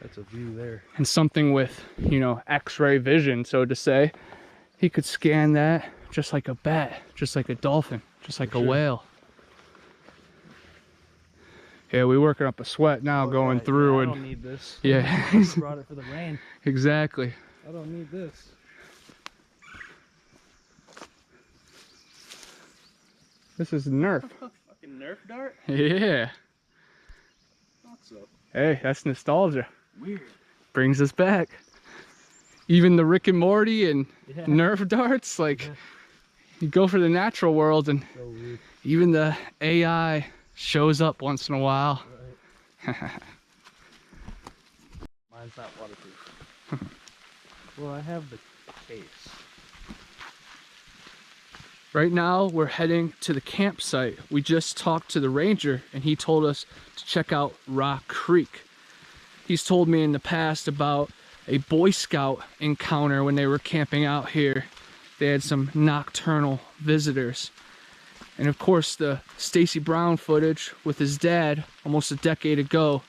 That's a view there. And something with, you know, x-ray vision, so to say. He could scan that just like a bat, just like a dolphin, just like a whale. Yeah, we're working up a sweat now going through. I don't need this. Yeah. I brought it for the rain. Exactly. I don't need this. This is Nerf. Fucking Nerf dart? Yeah. Thought so. Hey, that's nostalgia. Weird. Brings us back. Even the Rick and Morty and Nerf darts, like, you go for the natural world, and So weird. even the AI shows up once in a while. Right. Mine's not waterproof. Well, I have the case. Right now, we're heading to the campsite. We just talked to the ranger, and he told us to check out Rock Creek. He's told me in the past about a Boy Scout encounter when they were camping out here. They had some nocturnal visitors. And of course, the Stacy Brown footage with his dad almost a decade ago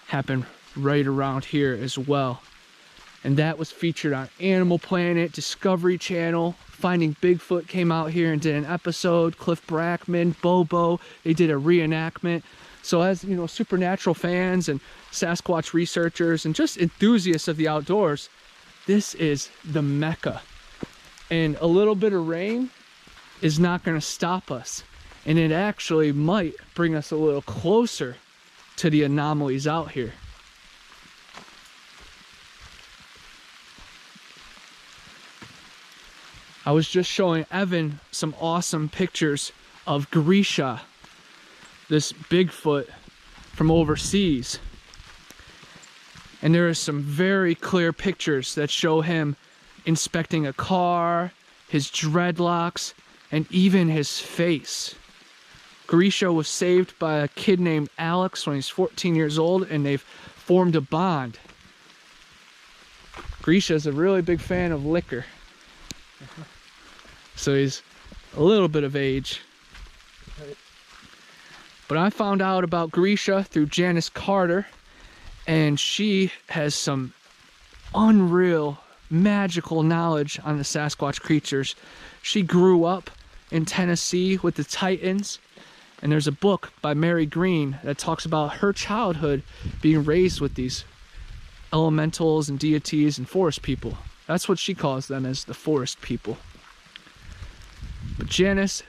happened right around here as well. And that was featured on Animal Planet, Discovery Channel. Finding Bigfoot came out here and did an episode. Cliff Brackman, Bobo, they did a reenactment. So as, you know, supernatural fans and Sasquatch researchers and just enthusiasts of the outdoors, this is the Mecca. And a little bit of rain is not going to stop us. And it actually might bring us a little closer to the anomalies out here. I was just showing Evan some awesome pictures of Grisha, this Bigfoot from overseas. And there are some very clear pictures that show him inspecting a car, his dreadlocks, and even his face. Grisha was saved by a kid named Alex when he's 14 years old, and they've formed a bond. Grisha is a really big fan of liquor. So he's a little bit of age. But I found out about Grisha through Janice Carter, and she has some unreal, magical knowledge on the Sasquatch creatures. She grew up in Tennessee with the Titans, and there's a book by Mary Green that talks about her childhood being raised with these elementals and deities and forest people. That's what she calls them, as the forest people. But Janice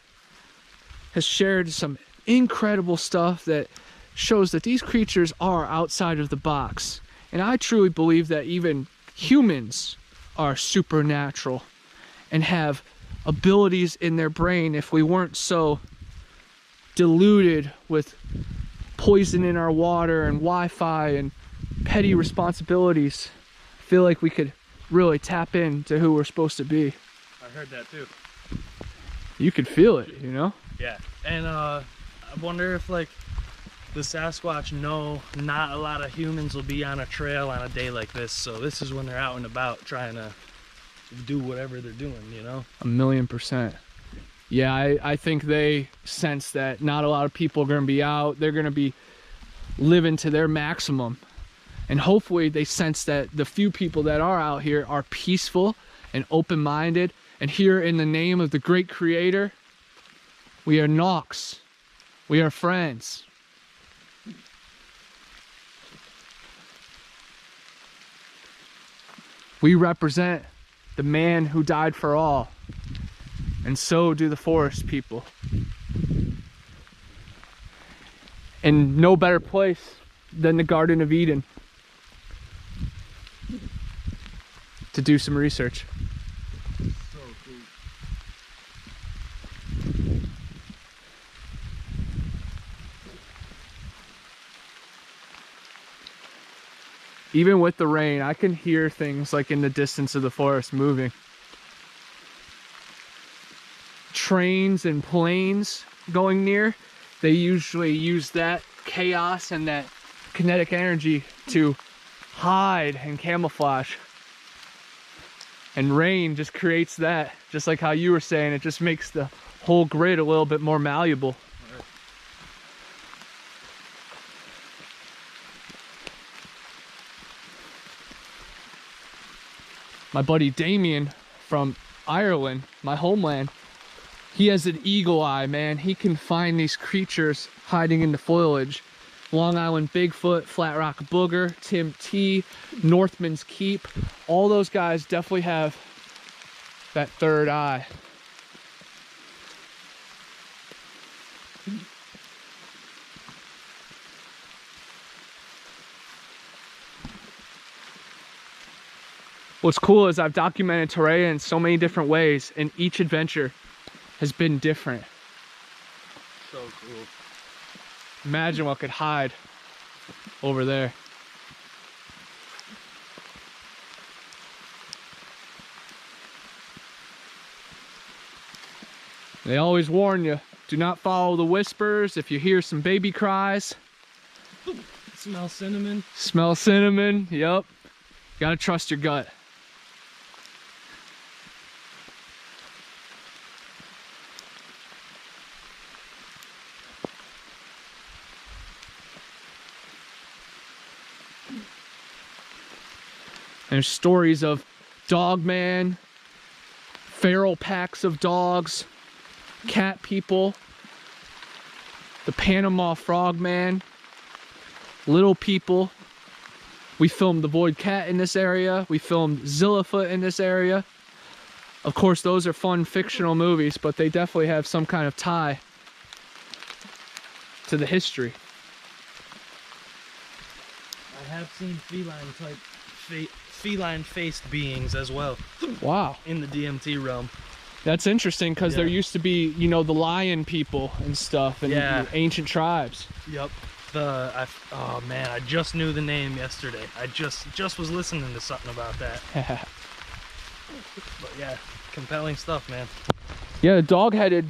has shared some incredible stuff that shows that these creatures are outside of the box. And I truly believe that even humans are supernatural and have abilities in their brain. If we weren't so deluded with poison in our water and Wi-Fi and petty responsibilities, I feel like we could really tap into who we're supposed to be. I heard that too. You could feel it, you know? Yeah. And I wonder if like the Sasquatch know not a lot of humans will be on a trail on a day like this, so this is when they're out and about trying to do whatever they're doing, you know? 1,000,000%. Yeah, I think they sense that not a lot of people are going to be out. They're going to be living to their maximum. And hopefully they sense that the few people that are out here are peaceful and open-minded. And here in the name of the great creator, we are Nox. We are friends. We represent the man who died for all. And so do the forest people. And no better place than the Garden of Eden to do some research. So cool. Even with the rain, I can hear things like in the distance of the forest moving. Trains and planes going near, they usually use that chaos and that kinetic energy to hide and camouflage. And rain just creates that, just like how you were saying, it just makes the whole grid a little bit more malleable. Right. My buddy Damien from Ireland, my homeland, he has an eagle eye, man. He can find these creatures hiding in the foliage. Long Island Bigfoot, Flat Rock Booger, Tim T, Northman's Keep. All those guys definitely have that third eye. What's cool is I've documented Torreya in so many different ways, and each adventure has been different. So cool. Imagine what could hide over there. They always warn you, do not follow the whispers. If you hear some baby cries, Smell cinnamon. smell cinnamon, yep. Gotta trust your gut. There's stories of dog man, feral packs of dogs, cat people, the Panama frog man, little people. We filmed the Void Cat in this area. We filmed Zillafoot in this area. Of course, those are fun fictional movies, but they definitely have some kind of tie to the history. I have seen feline-faced beings as well Wow. in the DMT realm. That's interesting because there used to be, you know, the lion people and stuff, and Yeah. the ancient tribes. Yep. Oh man, I just knew the name yesterday. I just was listening to something about that. But yeah, compelling stuff, man. Yeah, the dog-headed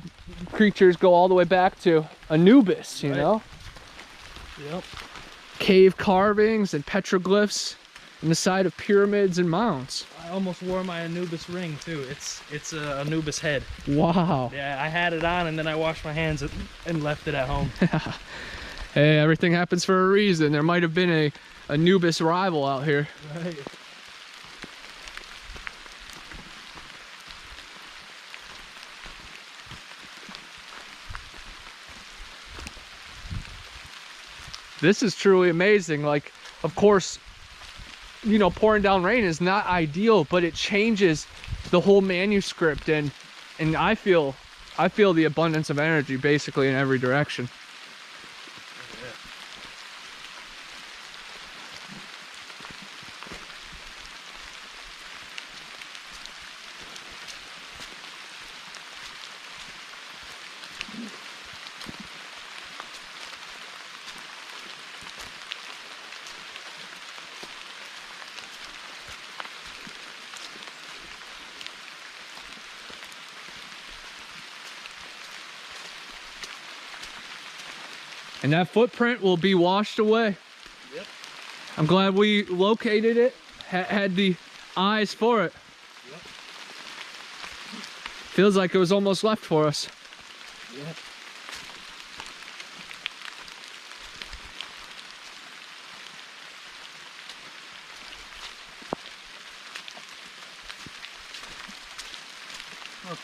creatures go all the way back to Anubis, you Right. know? Yep. Cave carvings and petroglyphs in the side of pyramids and mounds. I almost wore my Anubis ring too. It's a Anubis head. Wow. Yeah, I had it on and then I washed my hands and left it at home. Hey, everything happens for a reason. There might have been a Anubis rival out here. Right. This is truly amazing. Like, of course, you know, pouring down rain is not ideal, but it changes the whole manuscript, and I feel I feel the abundance of energy basically in every direction. And that footprint will be washed away. Yep. I'm glad we located it, had the eyes for it. Yep. Feels like it was almost left for us. Yep. Oh.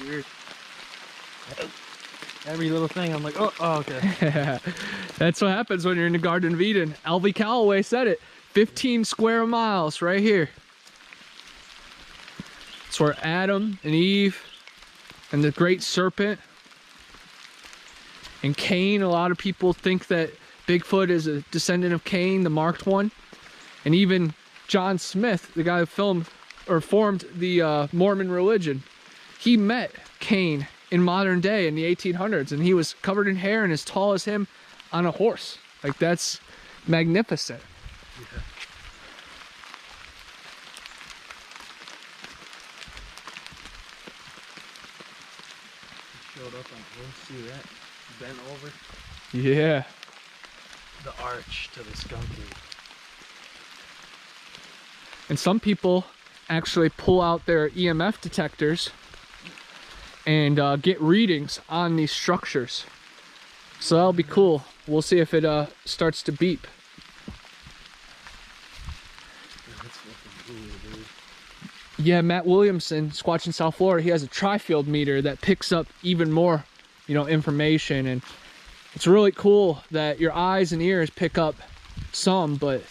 Weird. Every little thing, I'm like, oh okay. That's what happens when you're in the Garden of Eden. L.V. Calloway said it. 15 square miles right here. It's where Adam and Eve and the great serpent and Cain, a lot of people think that Bigfoot is a descendant of Cain, the marked one. And even John Smith, the guy who formed the Mormon religion, he met Cain in modern day in the 1800s, and he was covered in hair and as tall as him on a horse. Like, that's magnificent. Yeah. Showed up on, see that? Bent over. Yeah. The arch to the Skunk Ape. And some people actually pull out their EMF detectors and get readings on these structures. So that'll be cool. We'll see if it starts to beep. That's fucking cool, dude. Yeah, Matt Williamson, Squatch in South Florida, he has a tri-field meter that picks up even more, you know, information. And it's really cool that your eyes and ears pick up some, but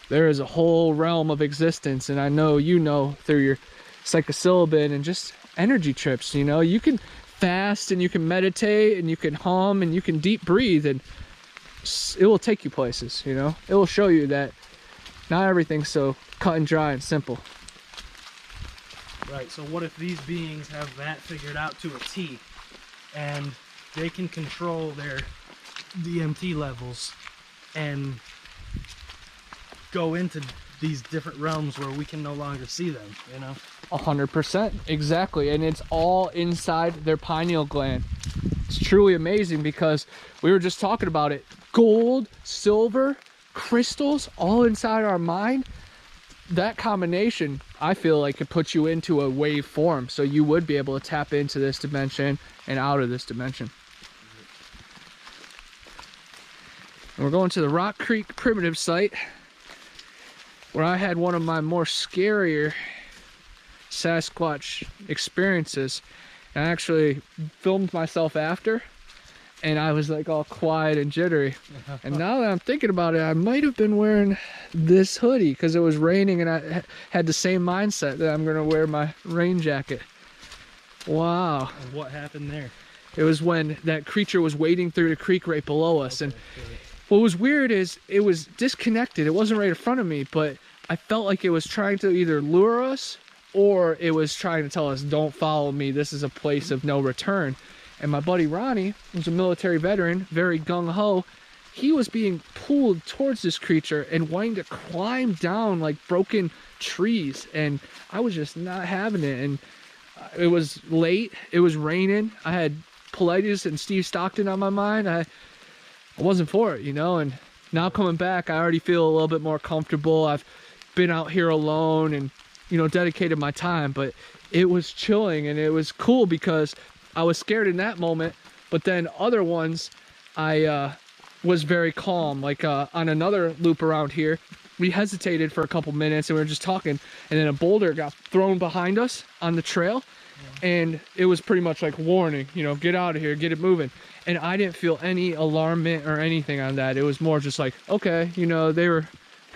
there is a whole realm of existence. And I know you know through your psilocybin and just energy trips, you know, you can fast and you can meditate and you can hum and you can deep breathe, and it will take you places, you know. It will show you that not everything's so cut and dry and simple. Right, so what if these beings have that figured out to a T, and they can control their DMT levels and go into these different realms where we can no longer see them, you know? 100%, exactly. And it's all inside their pineal gland. It's truly amazing because we were just talking about it. Gold, silver, crystals, all inside our mind. That combination, I feel like, could put you into a wave form. So you would be able to tap into this dimension and out of this dimension. And we're going to the Rock Creek Primitive Site, where I had one of my more scarier Sasquatch experiences. And I actually filmed myself after, and I was like all quiet and jittery. And now that I'm thinking about it, I might have been wearing this hoodie because it was raining, and I had the same mindset that I'm gonna wear my rain jacket. Wow. And what happened there? It was when that creature was wading through the creek right below us. Okay, And what was weird is it was disconnected. It wasn't right in front of me, but I felt like it was trying to either lure us or it was trying to tell us, don't follow me. This is a place of no return. And my buddy Ronnie, who's a military veteran, very gung-ho, he was being pulled towards this creature and wanting to climb down like broken trees. And I was just not having it. And it was late. It was raining. I had Pilates and Steve Stockton on my mind. I wasn't for it, you know. And now coming back, I already feel a little bit more comfortable. I've been out here alone and, you know, dedicated my time. But it was chilling, and it was cool because I was scared in that moment, but then other ones I was very calm. Like on another loop around here, we hesitated for a couple minutes and we were just talking, and then a boulder got thrown behind us on the trail. Yeah. And it was pretty much like, warning, you know, get out of here, get it moving. And I didn't feel any alarmment or anything on that. It was more just like, okay, you know, they were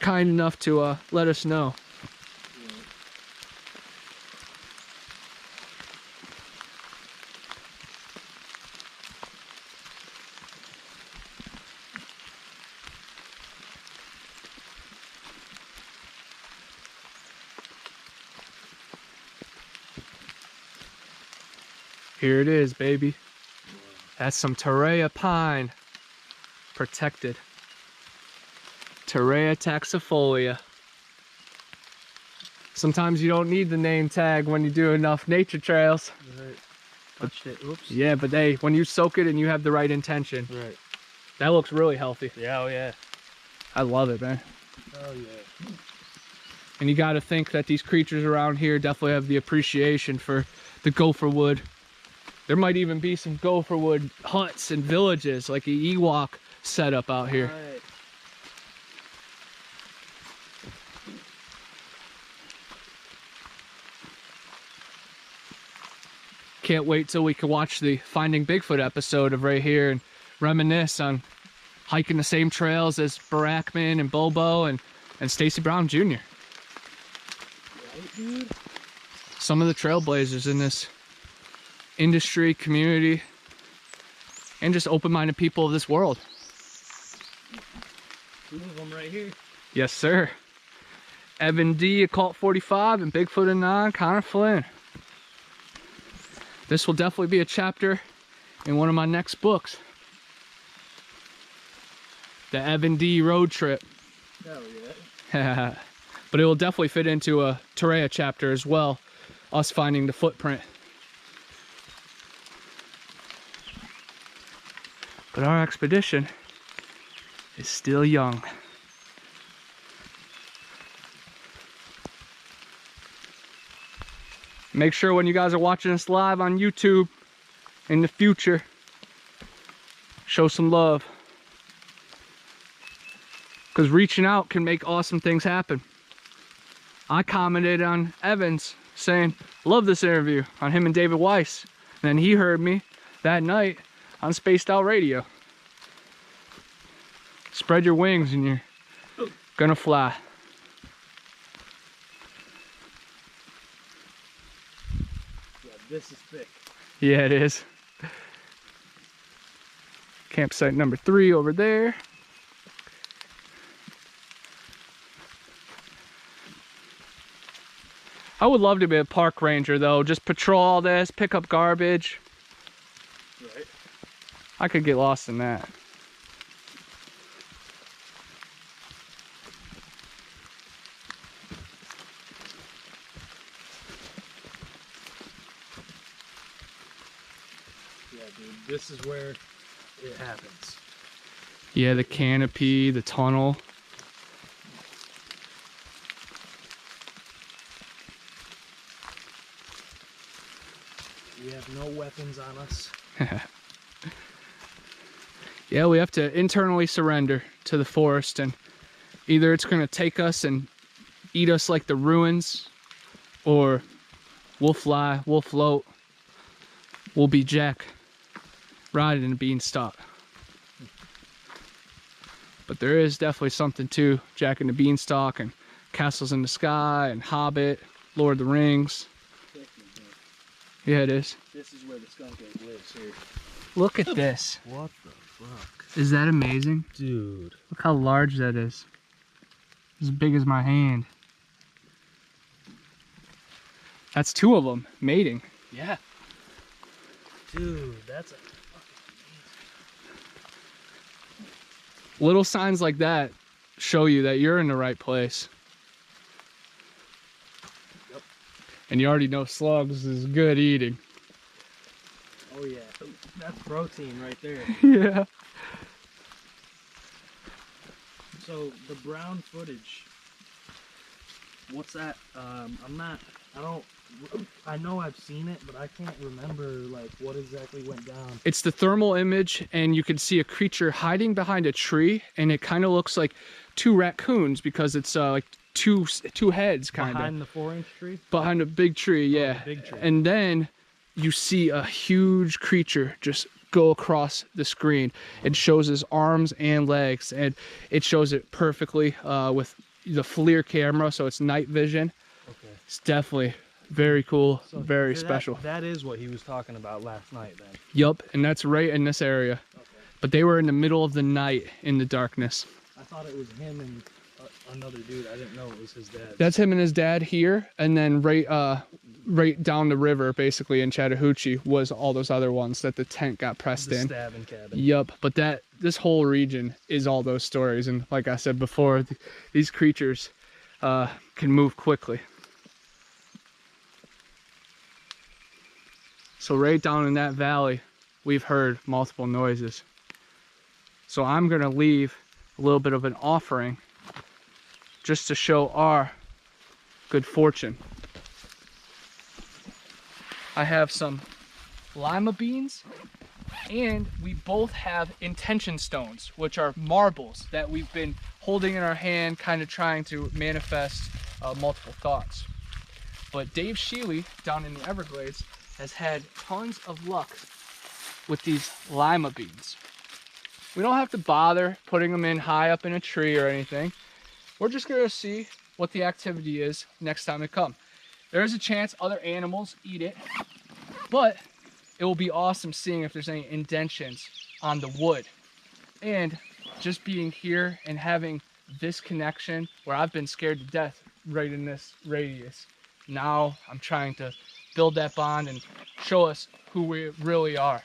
kind enough to let us know. Here it is, baby. That's some Torreya pine. Protected. Torreya taxifolia. Sometimes you don't need the name tag when you do enough nature trails. Right. Touched it. Oops. Yeah, but hey, when you soak it and you have the right intention. Right. That looks really healthy. Yeah, oh yeah. I love it, man. Oh yeah. And you got to think that these creatures around here definitely have the appreciation for the gopher wood. There might even be some gopher wood huts and villages, like an Ewok setup out here. Right. Can't wait till we can watch the Finding Bigfoot episode of right here and reminisce on hiking the same trails as Barackman and Bobo and Stacy Brown Jr. Right, dude? Some of the trailblazers in this industry, community, and just open-minded people of this world. Two of them right here. Yes, sir. Evan D, Occult 45, and Bigfoot and 9, Connor Flynn. This will definitely be a chapter in one of my next books. The Evan D road trip. Hell yeah. But it will definitely fit into a Torreya chapter as well. Us finding the footprint. But our expedition is still young. Make sure when you guys are watching us live on YouTube in the future, show some love. Because reaching out can make awesome things happen. I commented on Evans saying, love this interview on him and David Weiss. And then he heard me that night on Spaced Out Radio. Spread your wings and you're gonna fly. Yeah, this is thick. Yeah, it is. Campsite number 3 over there. I would love to be a park ranger though. Just patrol all this, pick up garbage. Right. I could get lost in that. Yeah, dude, this is where it happens. Yeah, the canopy, the tunnel. We have no weapons on us. Yeah, we have to internally surrender to the forest, and either it's going to take us and eat us like the ruins, or we'll fly, we'll float, we'll be Jack riding a beanstalk. But there is definitely something to Jack and the Beanstalk and Castles in the Sky and Hobbit, Lord of the Rings. Yeah, it is. This is where the skunk ape lives here. Look at this. What the fuck? Is that amazing? Dude. Look how large that is. As big as my hand. That's 2 of them mating. Yeah. Dude, that's a... Little signs like that show you that you're in the right place. Yep. And you already know slugs is good eating. Oh yeah, that's protein right there. Yeah. So the brown footage, what's that? I know I've seen it, but I can't remember like what exactly went down. It's the thermal image, and you can see a creature hiding behind a tree, and it kind of looks like 2 raccoons because it's like two heads kind of. Behind the 4-inch tree? Behind a big tree, yeah. The big tree. And then you see a huge creature just go across the screen. It shows his arms and legs, and it shows it perfectly with the FLIR camera, so it's night vision. Okay. It's definitely very cool, So very special. That is what he was talking about last night then. Yup, and that's right in this area. Okay. But they were in the middle of the night in the darkness. I thought it was him and another dude. I didn't know it was his dad. That's him and his dad here, and then right right down the river, basically in Chattahoochee, was all those other ones that the tent got pressed The in. stabbing cabin. Yup, but this whole region is all those stories, and like I said before, these creatures can move quickly. So right down in that valley, we've heard multiple noises. So I'm gonna leave a little bit of an offering just to show our good fortune. I have some lima beans, and we both have intention stones, which are marbles that we've been holding in our hand, kind of trying to manifest multiple thoughts. But Dave Sheely down in the Everglades has had tons of luck with these lima beans. We don't have to bother putting them in high up in a tree or anything. We're just gonna see what the activity is next time they come. There's a chance other animals eat it, but it will be awesome seeing if there's any indentions on the wood. And just being here and having this connection where I've been scared to death right in this radius. Now I'm trying to build that bond and show us who we really are.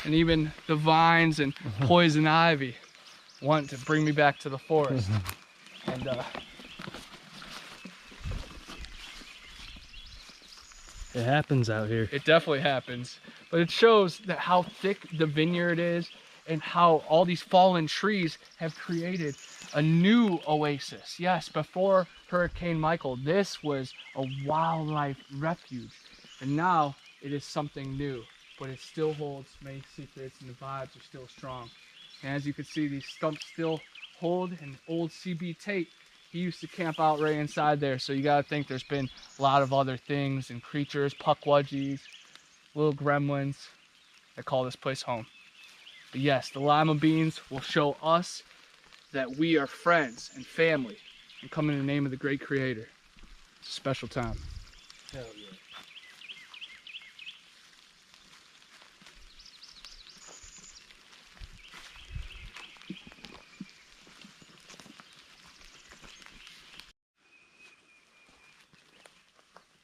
And even the vines and poison ivy want to bring me back to the forest. And it happens out here. it definitely happens. But it shows that how thick the vineyard is and how all these fallen trees have created a new oasis. Yes, before Hurricane Michael, this was a wildlife refuge. And now it is something new, but it still holds many secrets and the vibes are still strong. And as you can see, these stumps still hold, and old CB Tate, he used to camp out right inside there. So you gotta think there's been a lot of other things and creatures, puckwudgies, little gremlins that call this place home. But yes, the lima beans will show us that we are friends and family and come in the name of the great creator. It's a special time. Hell yeah.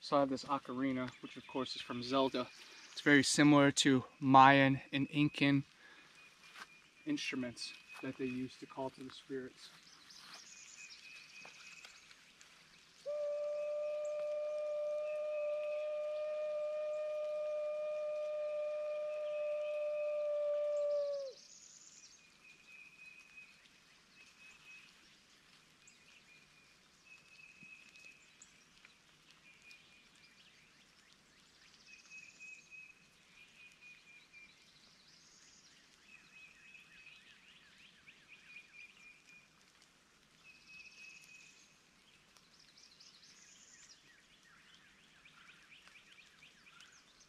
So I have this ocarina, which of course is from Zelda. It's very similar to Mayan and Incan instruments that they used to call to the spirits.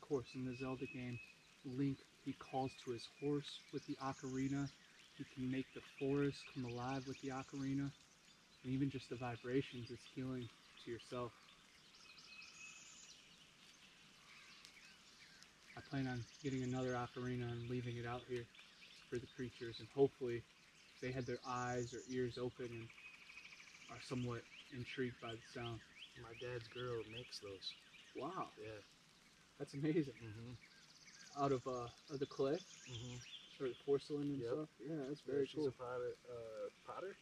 Of course, in the Zelda game, Link, he calls to his horse with the ocarina. He can make the forest come alive with the ocarina. And even just the vibrations, it's healing to yourself. I plan on getting another ocarina and leaving it out here for the creatures, and hopefully they had their eyes or ears open and are somewhat intrigued by the sound. My dad's girl makes those. Wow, Yeah. that's amazing. Mm-hmm. Out of the clay Mm-hmm. or the porcelain and stuff. Yeah, that's very cool. She's a potter.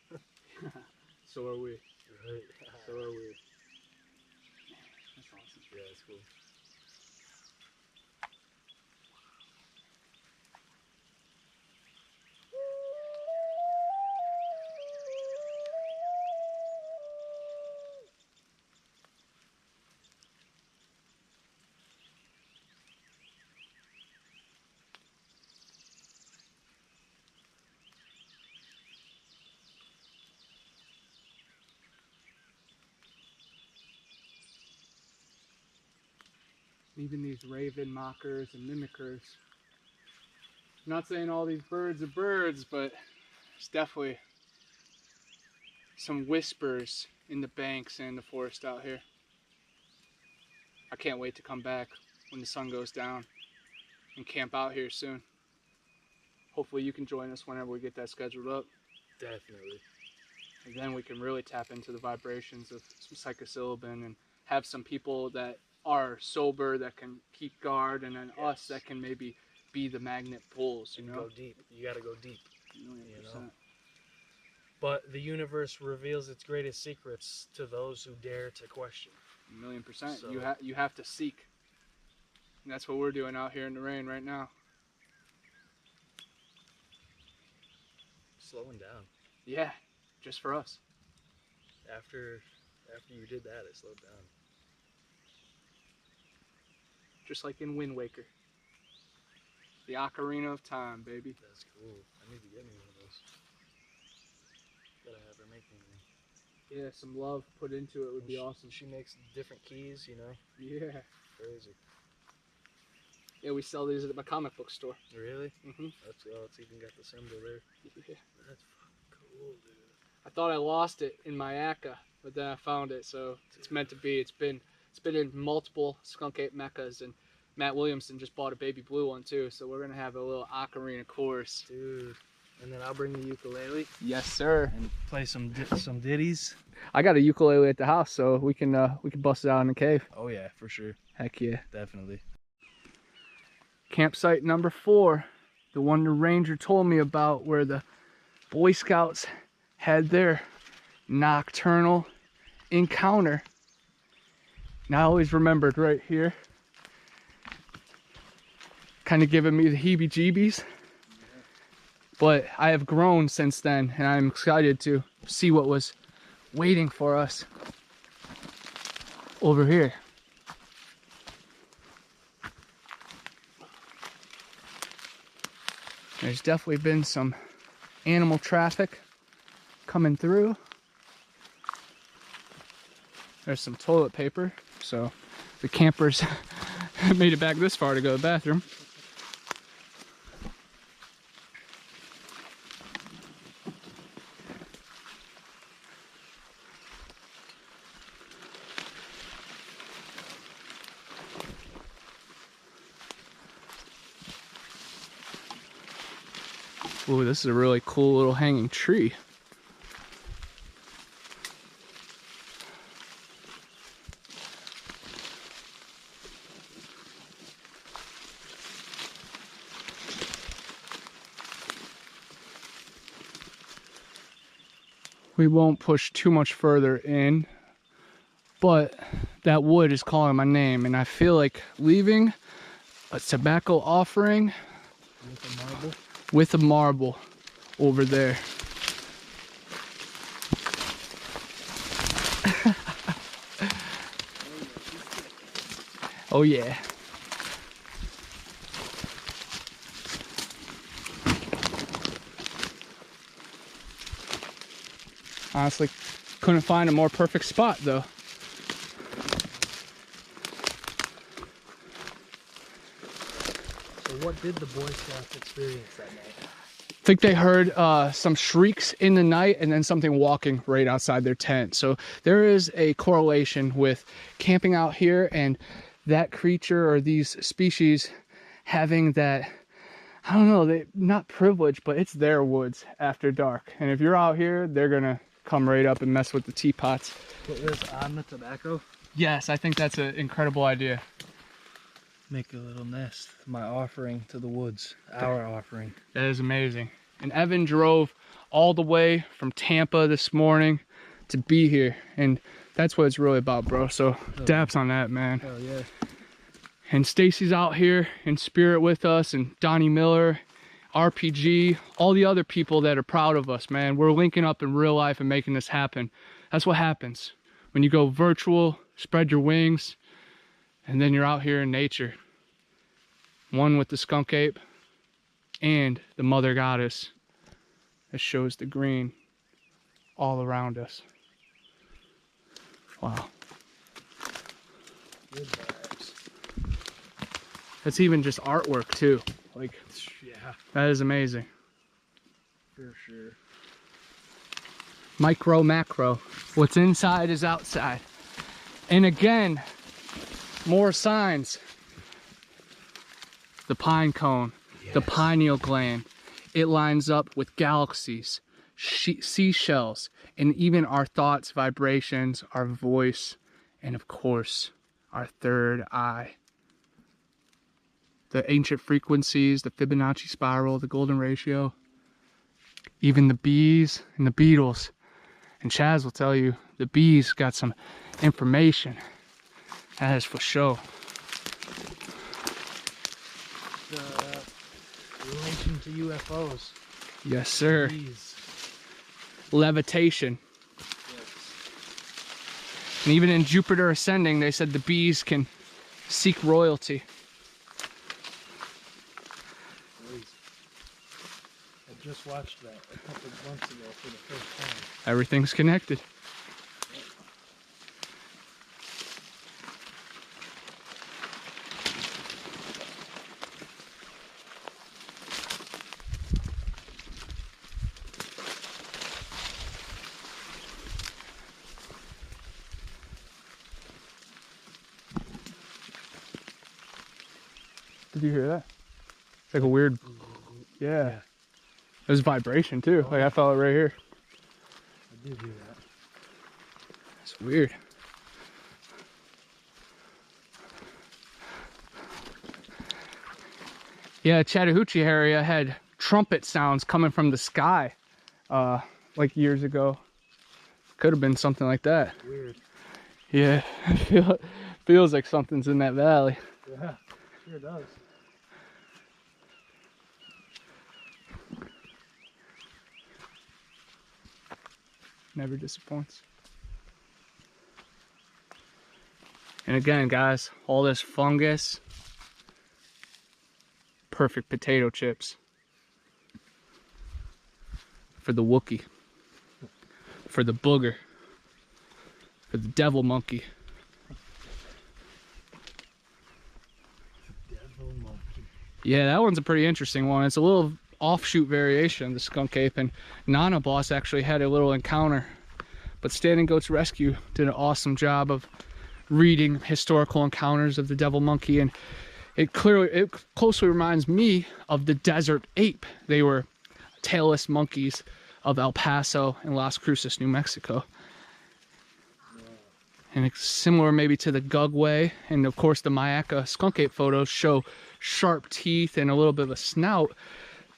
So are we. Right. So are we. That's awesome. Yeah, it's cool. Even these raven mockers and mimickers. I'm not saying all these birds are birds, but there's definitely some whispers in the banks and in the forest out here. I can't wait to come back when the sun goes down and camp out here soon. Hopefully you can join us whenever we get that scheduled up. Definitely. And then we can really tap into the vibrations of some psilocybin and have some people that are sober that can keep guard, and then us that can maybe be the magnet pulls, you know? Go deep. You got to go deep. 1,000,000%. You know? But the universe reveals its greatest secrets to those who dare to question. 1,000,000%. So, You have to seek. And that's what we're doing out here in the rain right now. slowing down. Yeah, just for us. After you did that, it slowed down. Just like in Wind Waker. The Ocarina of Time, baby. That's cool. I need to get me one of those. Gotta have her make me one. Yeah, some love put into it would be awesome. She makes different keys, you know? Yeah. Crazy. Yeah, we sell these at my comic book store. Really? Mm-hmm. It's even got the symbol there. Yeah. That's fucking cool, dude. I thought I lost it in my Mecca, but then I found it, so it's meant to be. It's been in multiple Skunk Ape Meccas, and Matt Williamson just bought a baby blue one too, so we're gonna have a little Ocarina course. Dude. And then I'll bring the ukulele. Yes, sir. And play some ditties. I got a ukulele at the house, so we can bust it out in the cave. Oh yeah, for sure. Heck yeah. Definitely. Campsite number 4, the one the ranger told me about, where the Boy Scouts had their nocturnal encounter. And I always remembered right here, kind of giving me the heebie-jeebies. But I have grown since then, and I'm excited to see what was waiting for us over here. There's definitely been some animal traffic coming through. There's some toilet paper, so the campers made it back this far to go to the bathroom. Ooh, this is a really cool little hanging tree. We won't push too much further in, but that wood is calling my name, and I feel like leaving a tobacco offering with a marble over there. Oh yeah. Honestly, couldn't find a more perfect spot though. So what did the Boy Scouts experience that night? I think they heard some shrieks in the night and then something walking right outside their tent. So there is a correlation with camping out here and that creature or these species having that, I don't know, they not privilege, but it's their woods after dark. And if you're out here, they're gonna come right up and mess with the teapots. Put this on the tobacco? Yes, I think that's an incredible idea. Make a little nest. My offering to the woods. Our offering. That is amazing. And Evan drove all the way from Tampa this morning to be here. And that's what it's really about, bro. So daps on that, man. Hell yeah. And Stacy's out here in spirit with us, and Donnie Miller, RPG, all the other people that are proud of us, man. We're linking up in real life and making this happen. That's what happens when you go virtual, spread your wings, and then you're out here in nature. One with the skunk ape and the mother goddess that shows the green all around us. Wow. Good vibes. That's even just artwork too. Like, Yeah, that is amazing. for sure. Micro, macro. What's inside is outside. And again, more signs. The pine cone, the pineal gland. It lines up with galaxies, seashells, and even our thoughts, vibrations, our voice, And of course, our third eye. The ancient frequencies, the Fibonacci spiral, the golden ratio, even the bees and the beetles. And Chaz will tell you the bees got some information. That is for sure. The relation to UFOs. Yes, sir. Bees. Levitation. And even in Jupiter Ascending, they said the bees can seek royalty. I just watched that a couple of months ago for the first time. Everything's connected. Did you hear that? It's like a weird, yeah. There's vibration too. Like I felt it right here. I did hear that. It's weird. Yeah, Chattahoochee area had trumpet sounds coming from the sky, like years ago. Could have been something like that. Weird. Yeah, feels like something's in that valley. Yeah, sure does. Never disappoints. And again, guys, all this fungus, perfect potato chips for the Wookiee, for the booger, for the devil monkey. Devil monkey. Yeah, that one's a pretty interesting one. It's a little offshoot variation of the skunk ape, and Nana Boss actually had a little encounter, but Standing Goats Rescue did an awesome job of reading historical encounters of the devil monkey, and it closely reminds me of the desert ape. They were tailless monkeys of El Paso and Las Cruces, New Mexico. And it's similar maybe to the Gugway, and of course the Mecca skunk ape photos show sharp teeth and a little bit of a snout.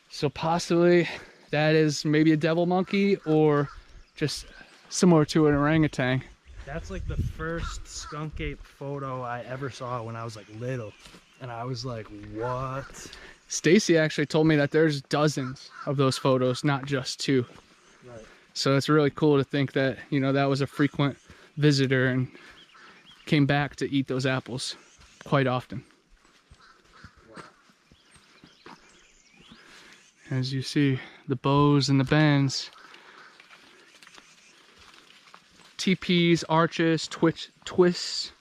So possibly that is maybe a devil monkey or just similar to an orangutan. That's like the first skunk ape photo I ever saw when I was like little. And I was like, what? Stacy actually told me that there's dozens of those photos, not just two. Right. So it's really cool to think that, you know, that was a frequent visitor and came back to eat those apples quite often. As you see, the bows and the bends, teepees, arches, twists,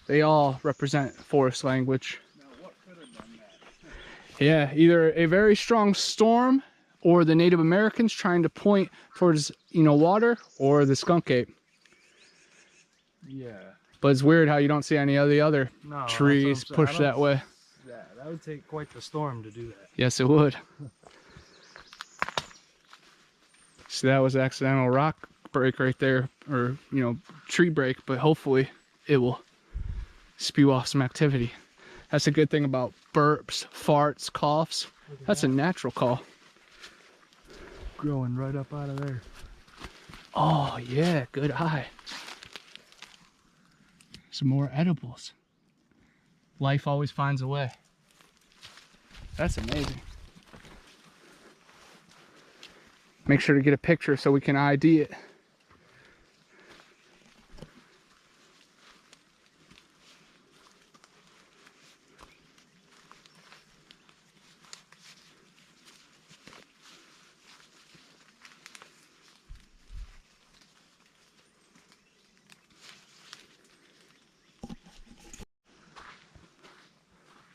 they all represent forest language. Now, what could have done that? Yeah, either a very strong storm or the Native Americans trying to point towards, you know, water, or the skunk ape. Yeah. But it's weird how you don't see any of the other trees pushed that way. Yeah, that would take quite the storm to do that. Yes, it would. So that was accidental rock break right there, or, you know, tree break, but hopefully it will spew off some activity. That's a good thing about burps, farts, coughs. That's a natural call. Growing right up out of there. Oh yeah, good eye. Some more edibles. Life always finds a way. That's amazing. Make sure to get a picture so we can ID it.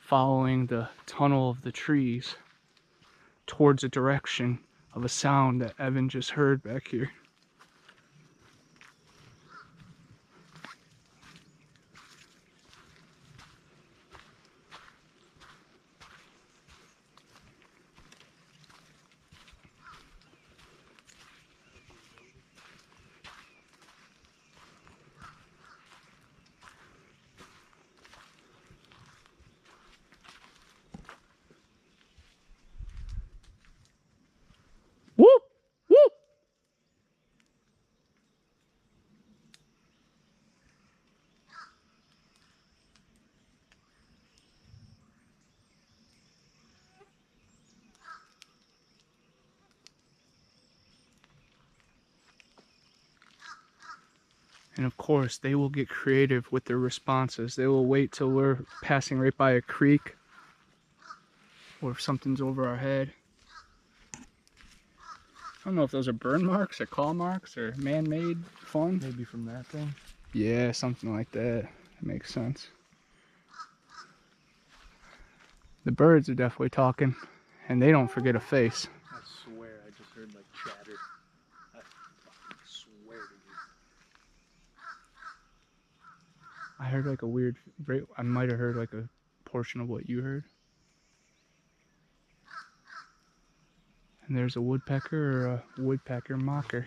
Following the tunnel of the trees towards a direction of a sound that Evan just heard back here. And of course, they will get creative with their responses. They will wait till we're passing right by a creek or if something's over our head. I don't know if those are burn marks or claw marks or man-made fun. Maybe from that thing. Yeah, something like that. That makes sense. The birds are definitely talking, and they don't forget a face. I swear, I just heard like chatter. I fucking swear to you. I heard like a weird, I might have heard like a portion of what you heard. And there's a woodpecker or a woodpecker mocker.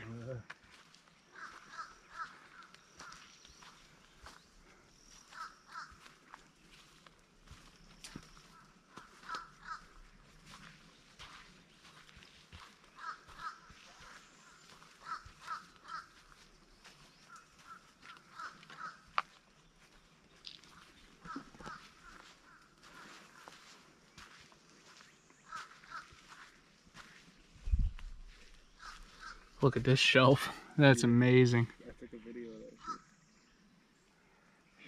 Look at this shelf. That's amazing. I took a video of that shit.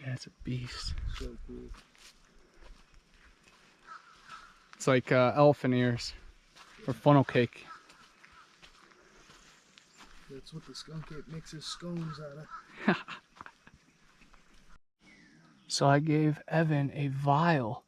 Yeah, it's a beast. So cool. It's like elephant ears or funnel cake. That's what the Skunk Ape mixes scones out of. So I gave Evan a vial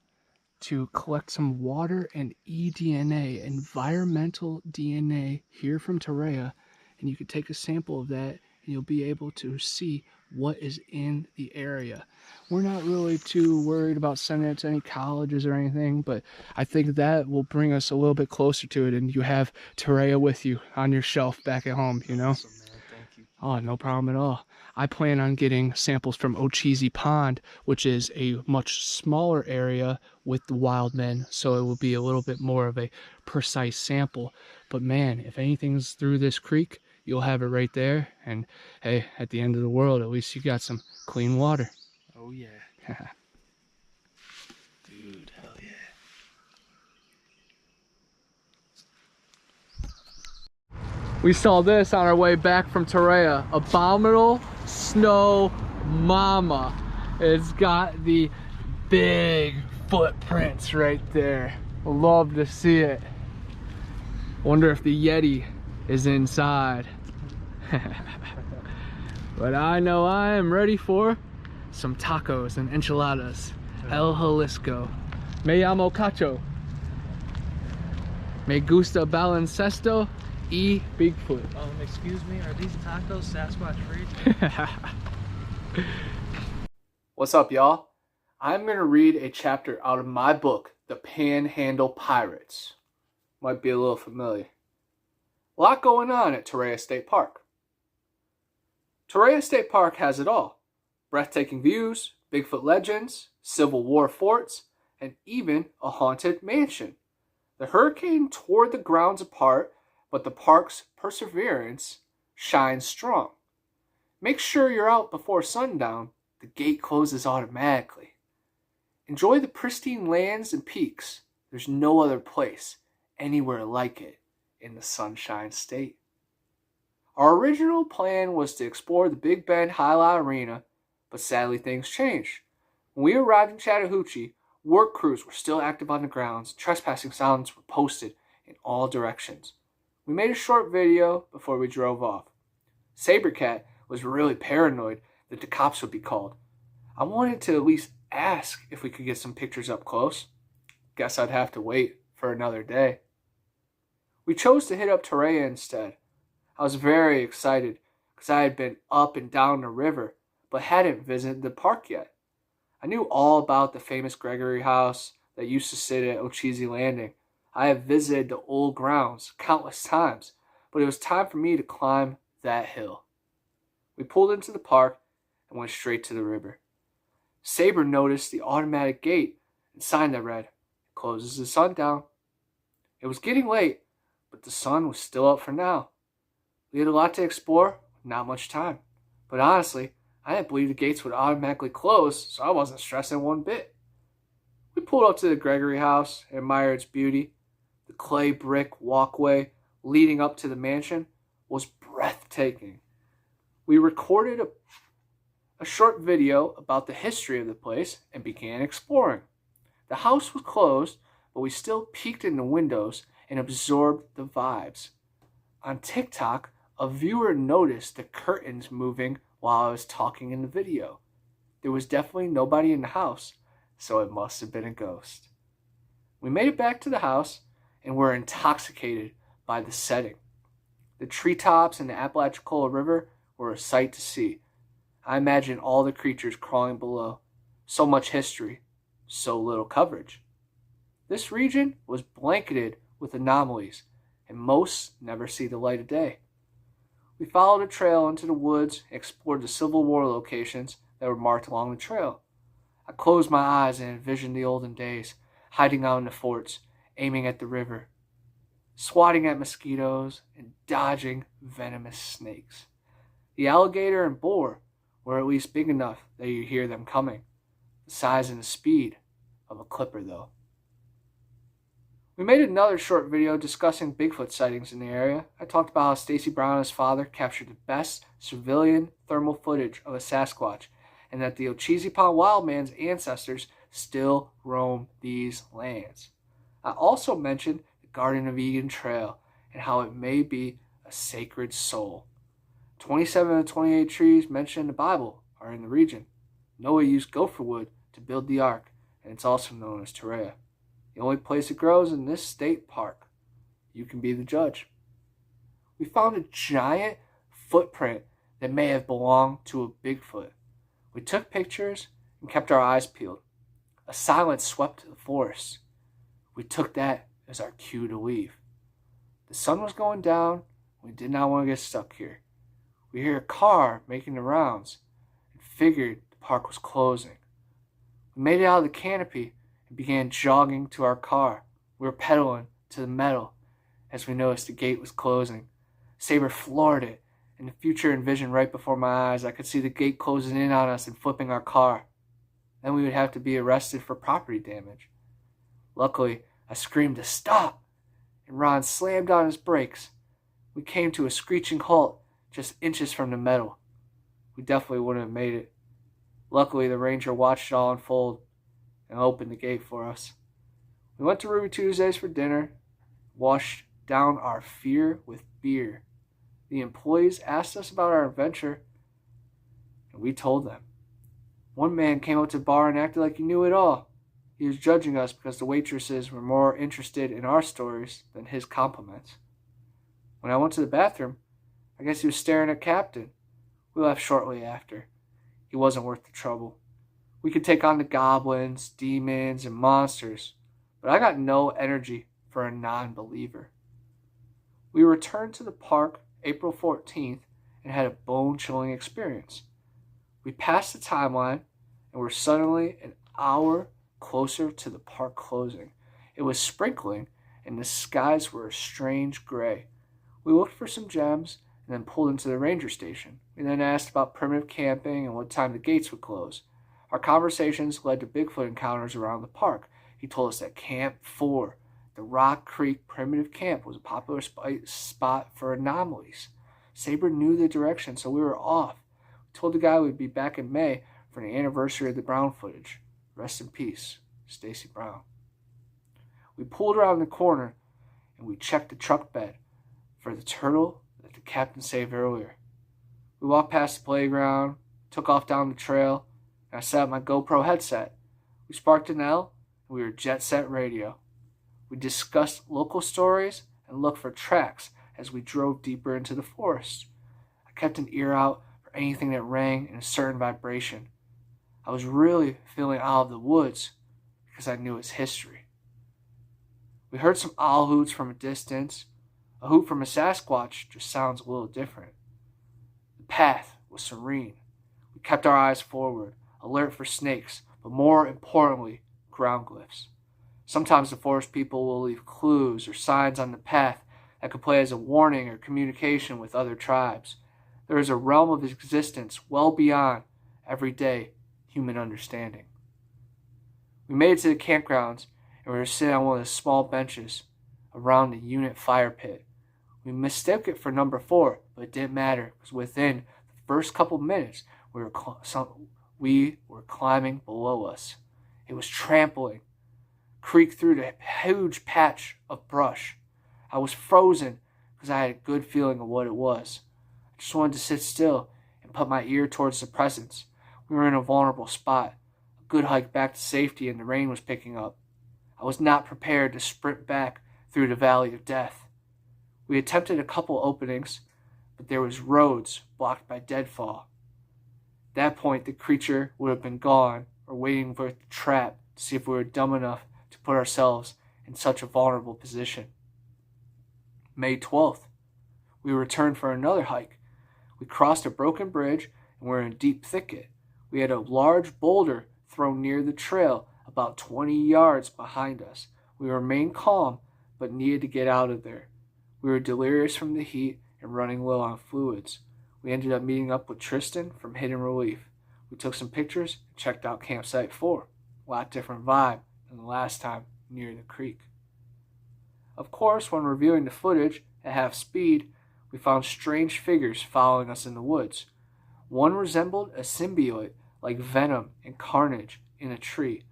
to collect some water and eDNA, environmental DNA here from Torreya, and you could take a sample of that and you'll be able to see what is in the area. We're not really too worried about sending it to any colleges or anything, but I think that will bring us a little bit closer to it, and you have Torreya with you on your shelf back at home, you know? Awesome, man. Thank you. Oh, no problem at all. I plan on getting samples from Ocheezy Pond, which is a much smaller area with the wild men, so it will be a little bit more of a precise sample. But man, if anything's through this creek, you'll have it right there. And hey, at the end of the world, at least you got some clean water. Oh yeah. Dude, hell yeah. We saw this on our way back from Torreya. Abominable Snow Mama. It's got the big footprints right there. Love to see it. Wonder if the Yeti is inside. But I know I am ready for some tacos and enchiladas. El Jalisco. Me llamo Cacho. Me gusta baloncesto y Bigfoot. Excuse me, are these tacos Sasquatch free? What's up, y'all? I'm going to read a chapter out of my book, The Panhandle Pirates. Might be a little familiar. A lot going on at Torreya State Park. Torreya State Park has it all. Breathtaking views, Bigfoot legends, Civil War forts, and even a haunted mansion. The hurricane tore the grounds apart, but the park's perseverance shines strong. Make sure you're out before sundown. The gate closes automatically. Enjoy the pristine lands and peaks. There's no other place anywhere like it in the Sunshine State. Our original plan was to explore the Big Bend Highlight Arena, but sadly things changed. When we arrived in Chattahoochee, work crews were still active on the grounds. Trespassing signs were posted in all directions. We made a short video before we drove off. Sabercat was really paranoid that the cops would be called. I wanted to at least ask if we could get some pictures up close. Guess I'd have to wait for another day. We chose to hit up Torreya instead. I was very excited because I had been up and down the river but hadn't visited the park yet. I knew all about the famous Gregory House that used to sit at Ocheezy Landing. I have visited the old grounds countless times, but it was time for me to climb that hill. We pulled into the park and went straight to the river. Saber noticed the automatic gate and sign that read, "Closes at sundown." It was getting late, but the sun was still up for now. We had a lot to explore, not much time. But honestly, I didn't believe the gates would automatically close, so I wasn't stressing one bit. We pulled up to the Gregory House and admired its beauty. The clay brick walkway leading up to the mansion was breathtaking. We recorded a short video about the history of the place and began exploring. The house was closed, but we still peeked in the windows and absorbed the vibes. On TikTok, a viewer noticed the curtains moving while I was talking in the video. There was definitely nobody in the house, so it must have been a ghost. We made it back to the house and were intoxicated by the setting. The treetops and the Apalachicola River were a sight to see. I imagine all the creatures crawling below. So much history, so little coverage. This region was blanketed with anomalies, and most never see the light of day. We followed a trail into the woods and explored the Civil War locations that were marked along the trail. I closed my eyes and envisioned the olden days, hiding out in the forts, aiming at the river, swatting at mosquitoes, and dodging venomous snakes. The alligator and boar were at least big enough that you'd hear them coming. The size and the speed of a clipper, though. We made another short video discussing Bigfoot sightings in the area. I talked about how Stacy Brown and his father captured the best civilian thermal footage of a Sasquatch, and that the Ocheesepan Wildman's ancestors still roam these lands. I also mentioned the Garden of Eden Trail and how it may be a sacred soul. 27 of the 28 trees mentioned in the Bible are in the region. Noah used gopher wood to build the ark, and it's also known as Terea. The only place it grows in this state park. You can be the judge. We found a giant footprint that may have belonged to a Bigfoot. We took pictures and kept our eyes peeled. A silence swept the forest. We took that as our cue to leave. The sun was going down. We did not want to get stuck here. We heard a car making the rounds and figured the park was closing. We made it out of the canopy and began jogging to our car. We were pedaling to the metal as we noticed the gate was closing. Saber floored it, and the future envisioned right before my eyes. I could see the gate closing in on us and flipping our car. Then we would have to be arrested for property damage. Luckily, I screamed to stop, and Ron slammed on his brakes. We came to a screeching halt just inches from the metal. We definitely wouldn't have made it. Luckily, the ranger watched it all unfold and opened the gate for us. We went to Ruby Tuesdays for dinner, washed down our fear with beer. The employees asked us about our adventure, and we told them. One man came up to the bar and acted like he knew it all. He was judging us because the waitresses were more interested in our stories than his compliments. When I went to the bathroom, I guess he was staring at Captain. We left shortly after. He wasn't worth the trouble. We could take on the goblins, demons, and monsters, but I got no energy for a non-believer. We returned to the park April 14th and had a bone-chilling experience. We passed the timeline and were suddenly an hour closer to the park closing. It was sprinkling and the skies were a strange gray. We looked for some gems and then pulled into the ranger station. We then asked about primitive camping and what time the gates would close. Our conversations led to Bigfoot encounters around the park. He told us that Camp 4, the Rock Creek Primitive Camp, was a popular spot for anomalies. Saber knew the direction, so we were off. We told the guy we'd be back in May for the anniversary of the Brown footage. Rest in peace, Stacy Brown. We pulled around the corner and we checked the truck bed for the turtle that the captain saved earlier. We walked past the playground, took off down the trail, and I set up my GoPro headset. We sparked an L, and we were jet set radio. We discussed local stories and looked for tracks as we drove deeper into the forest. I kept an ear out for anything that rang in a certain vibration. I was really feeling out of the woods because I knew its history. We heard some owl hoots from a distance. A hoot from a Sasquatch just sounds a little different. The path was serene. We kept our eyes forward, alert for snakes, but more importantly, ground glyphs. Sometimes the forest people will leave clues or signs on the path that could play as a warning or communication with other tribes. There is a realm of existence well beyond everyday human understanding. We made it to the campgrounds and we were sitting on one of the small benches around the unit fire pit. We mistook it for number 4, but it didn't matter because within the first couple minutes We were climbing below us. It was trampling, creaked through the huge patch of brush. I was frozen because I had a good feeling of what it was. I just wanted to sit still and put my ear towards the presence. We were in a vulnerable spot, a good hike back to safety, and the rain was picking up. I was not prepared to sprint back through the valley of death. We attempted a couple openings, but there was roads blocked by deadfall. At that point, the creature would have been gone or waiting for the trap to see if we were dumb enough to put ourselves in such a vulnerable position. May 12th, we returned for another hike. We crossed a broken bridge and were in a deep thicket. We had a large boulder thrown near the trail about 20 yards behind us. We remained calm, but needed to get out of there. We were delirious from the heat and running low on fluids. We ended up meeting up with Tristan from Hidden Relief. We took some pictures and checked out campsite 4. A lot different vibe than the last time near the creek. Of course, when reviewing the footage at half speed, we found strange figures following us in the woods. One resembled a symbiote like Venom and Carnage in a tree.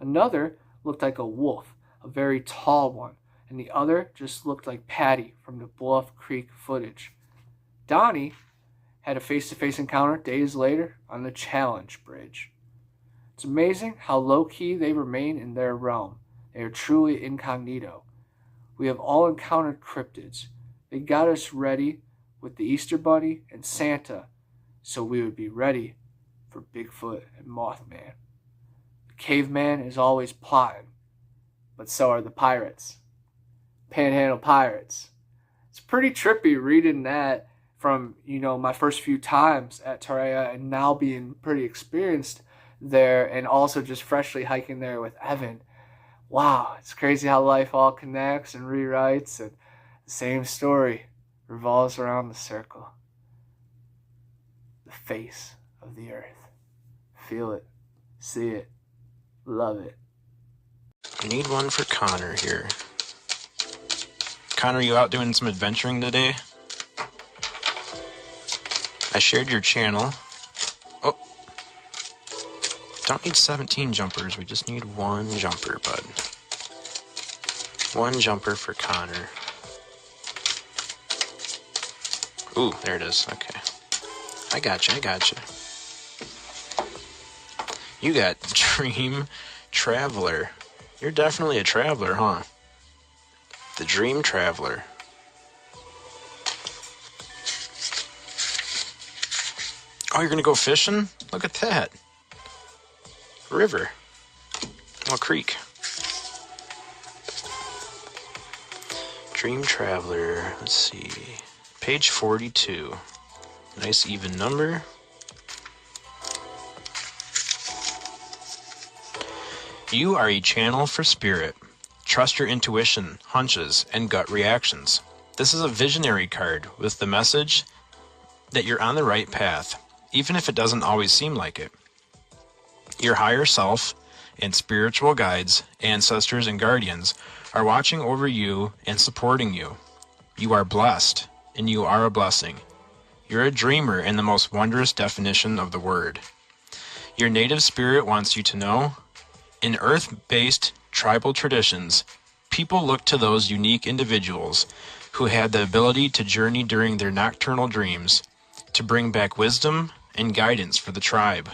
Another looked like a wolf, a very tall one, and the other just looked like Patty from the Bluff Creek footage. Donnie had a face-to-face encounter days later on the Challenge Bridge. It's amazing how low-key they remain in their realm. They are truly incognito. We have all encountered cryptids. They got us ready with the Easter Bunny and Santa, so we would be ready for Bigfoot and Mothman. The caveman is always plotting, but so are the pirates. Panhandle Pirates. It's pretty trippy reading that from, my first few times at Torreya and now being pretty experienced there and also just freshly hiking there with Evan. Wow, it's crazy how life all connects and rewrites, and the same story revolves around the circle. The face of the earth. Feel it, see it, love it. I need one for Connor here. Connor, you out doing some adventuring today? I shared your channel. Oh. Don't need 17 jumpers, we just need one jumper, bud. One jumper for Connor. Ooh, there it is, okay. I got you. You got Dream Traveler. You're definitely a traveler, huh? The Dream Traveler. Oh, you're gonna go fishing? Look at that. River. Well, creek. Dream Traveler. Let's see. Page 42. Nice even number. You are a channel for spirit. Trust your intuition, hunches, and gut reactions. This is a visionary card with the message that you're on the right path, even if it doesn't always seem like it. Your higher self and spiritual guides, ancestors, and guardians are watching over you and supporting you. You are blessed, and you are a blessing. You're a dreamer in the most wondrous definition of the word. Your native spirit wants you to know, in earth-based tribal traditions, people look to those unique individuals who had the ability to journey during their nocturnal dreams to bring back wisdom and guidance for the tribe.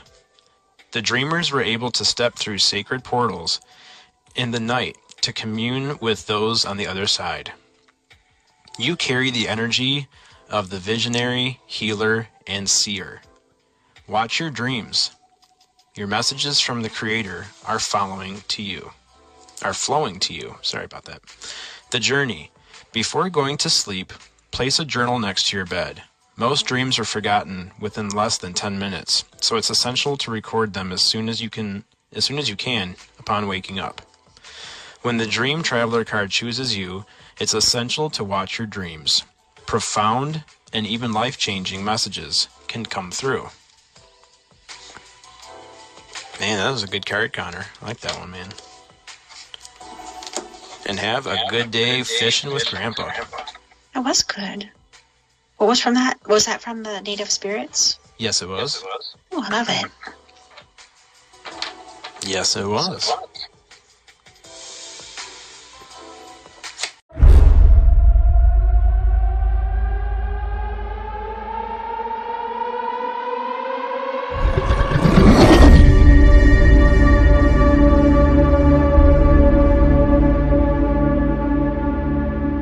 The dreamers were able to step through sacred portals in the night to commune with those on the other side. You carry the energy of the visionary, healer, and seer. Watch your dreams. Your messages from the Creator are flowing to you. Sorry about that. The journey. Before going to sleep, place a journal next to your bed. Most dreams are forgotten within less than 10 minutes, so it's essential to record them as soon as you can upon waking up. When the Dream Traveler card chooses you, it's essential to watch your dreams. Profound and even life-changing messages can come through. Man, that was a good card, Connor. I like that one, man. And have a good day fishing with Grandpa. That was good. What was from that? Was that from the native spirits? Yes, it was. Oh, I love it. Yes, it was.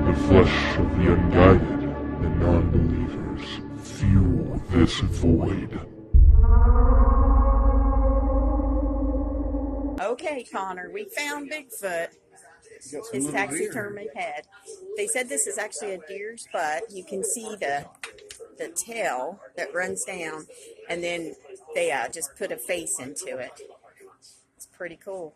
The flesh of the unguided and non-believers fuel this void. Okay, Connor, we found Bigfoot. His taxidermy head. They said this is actually a deer's butt. You can see the tail that runs down, and then they just put a face into it. It's pretty cool.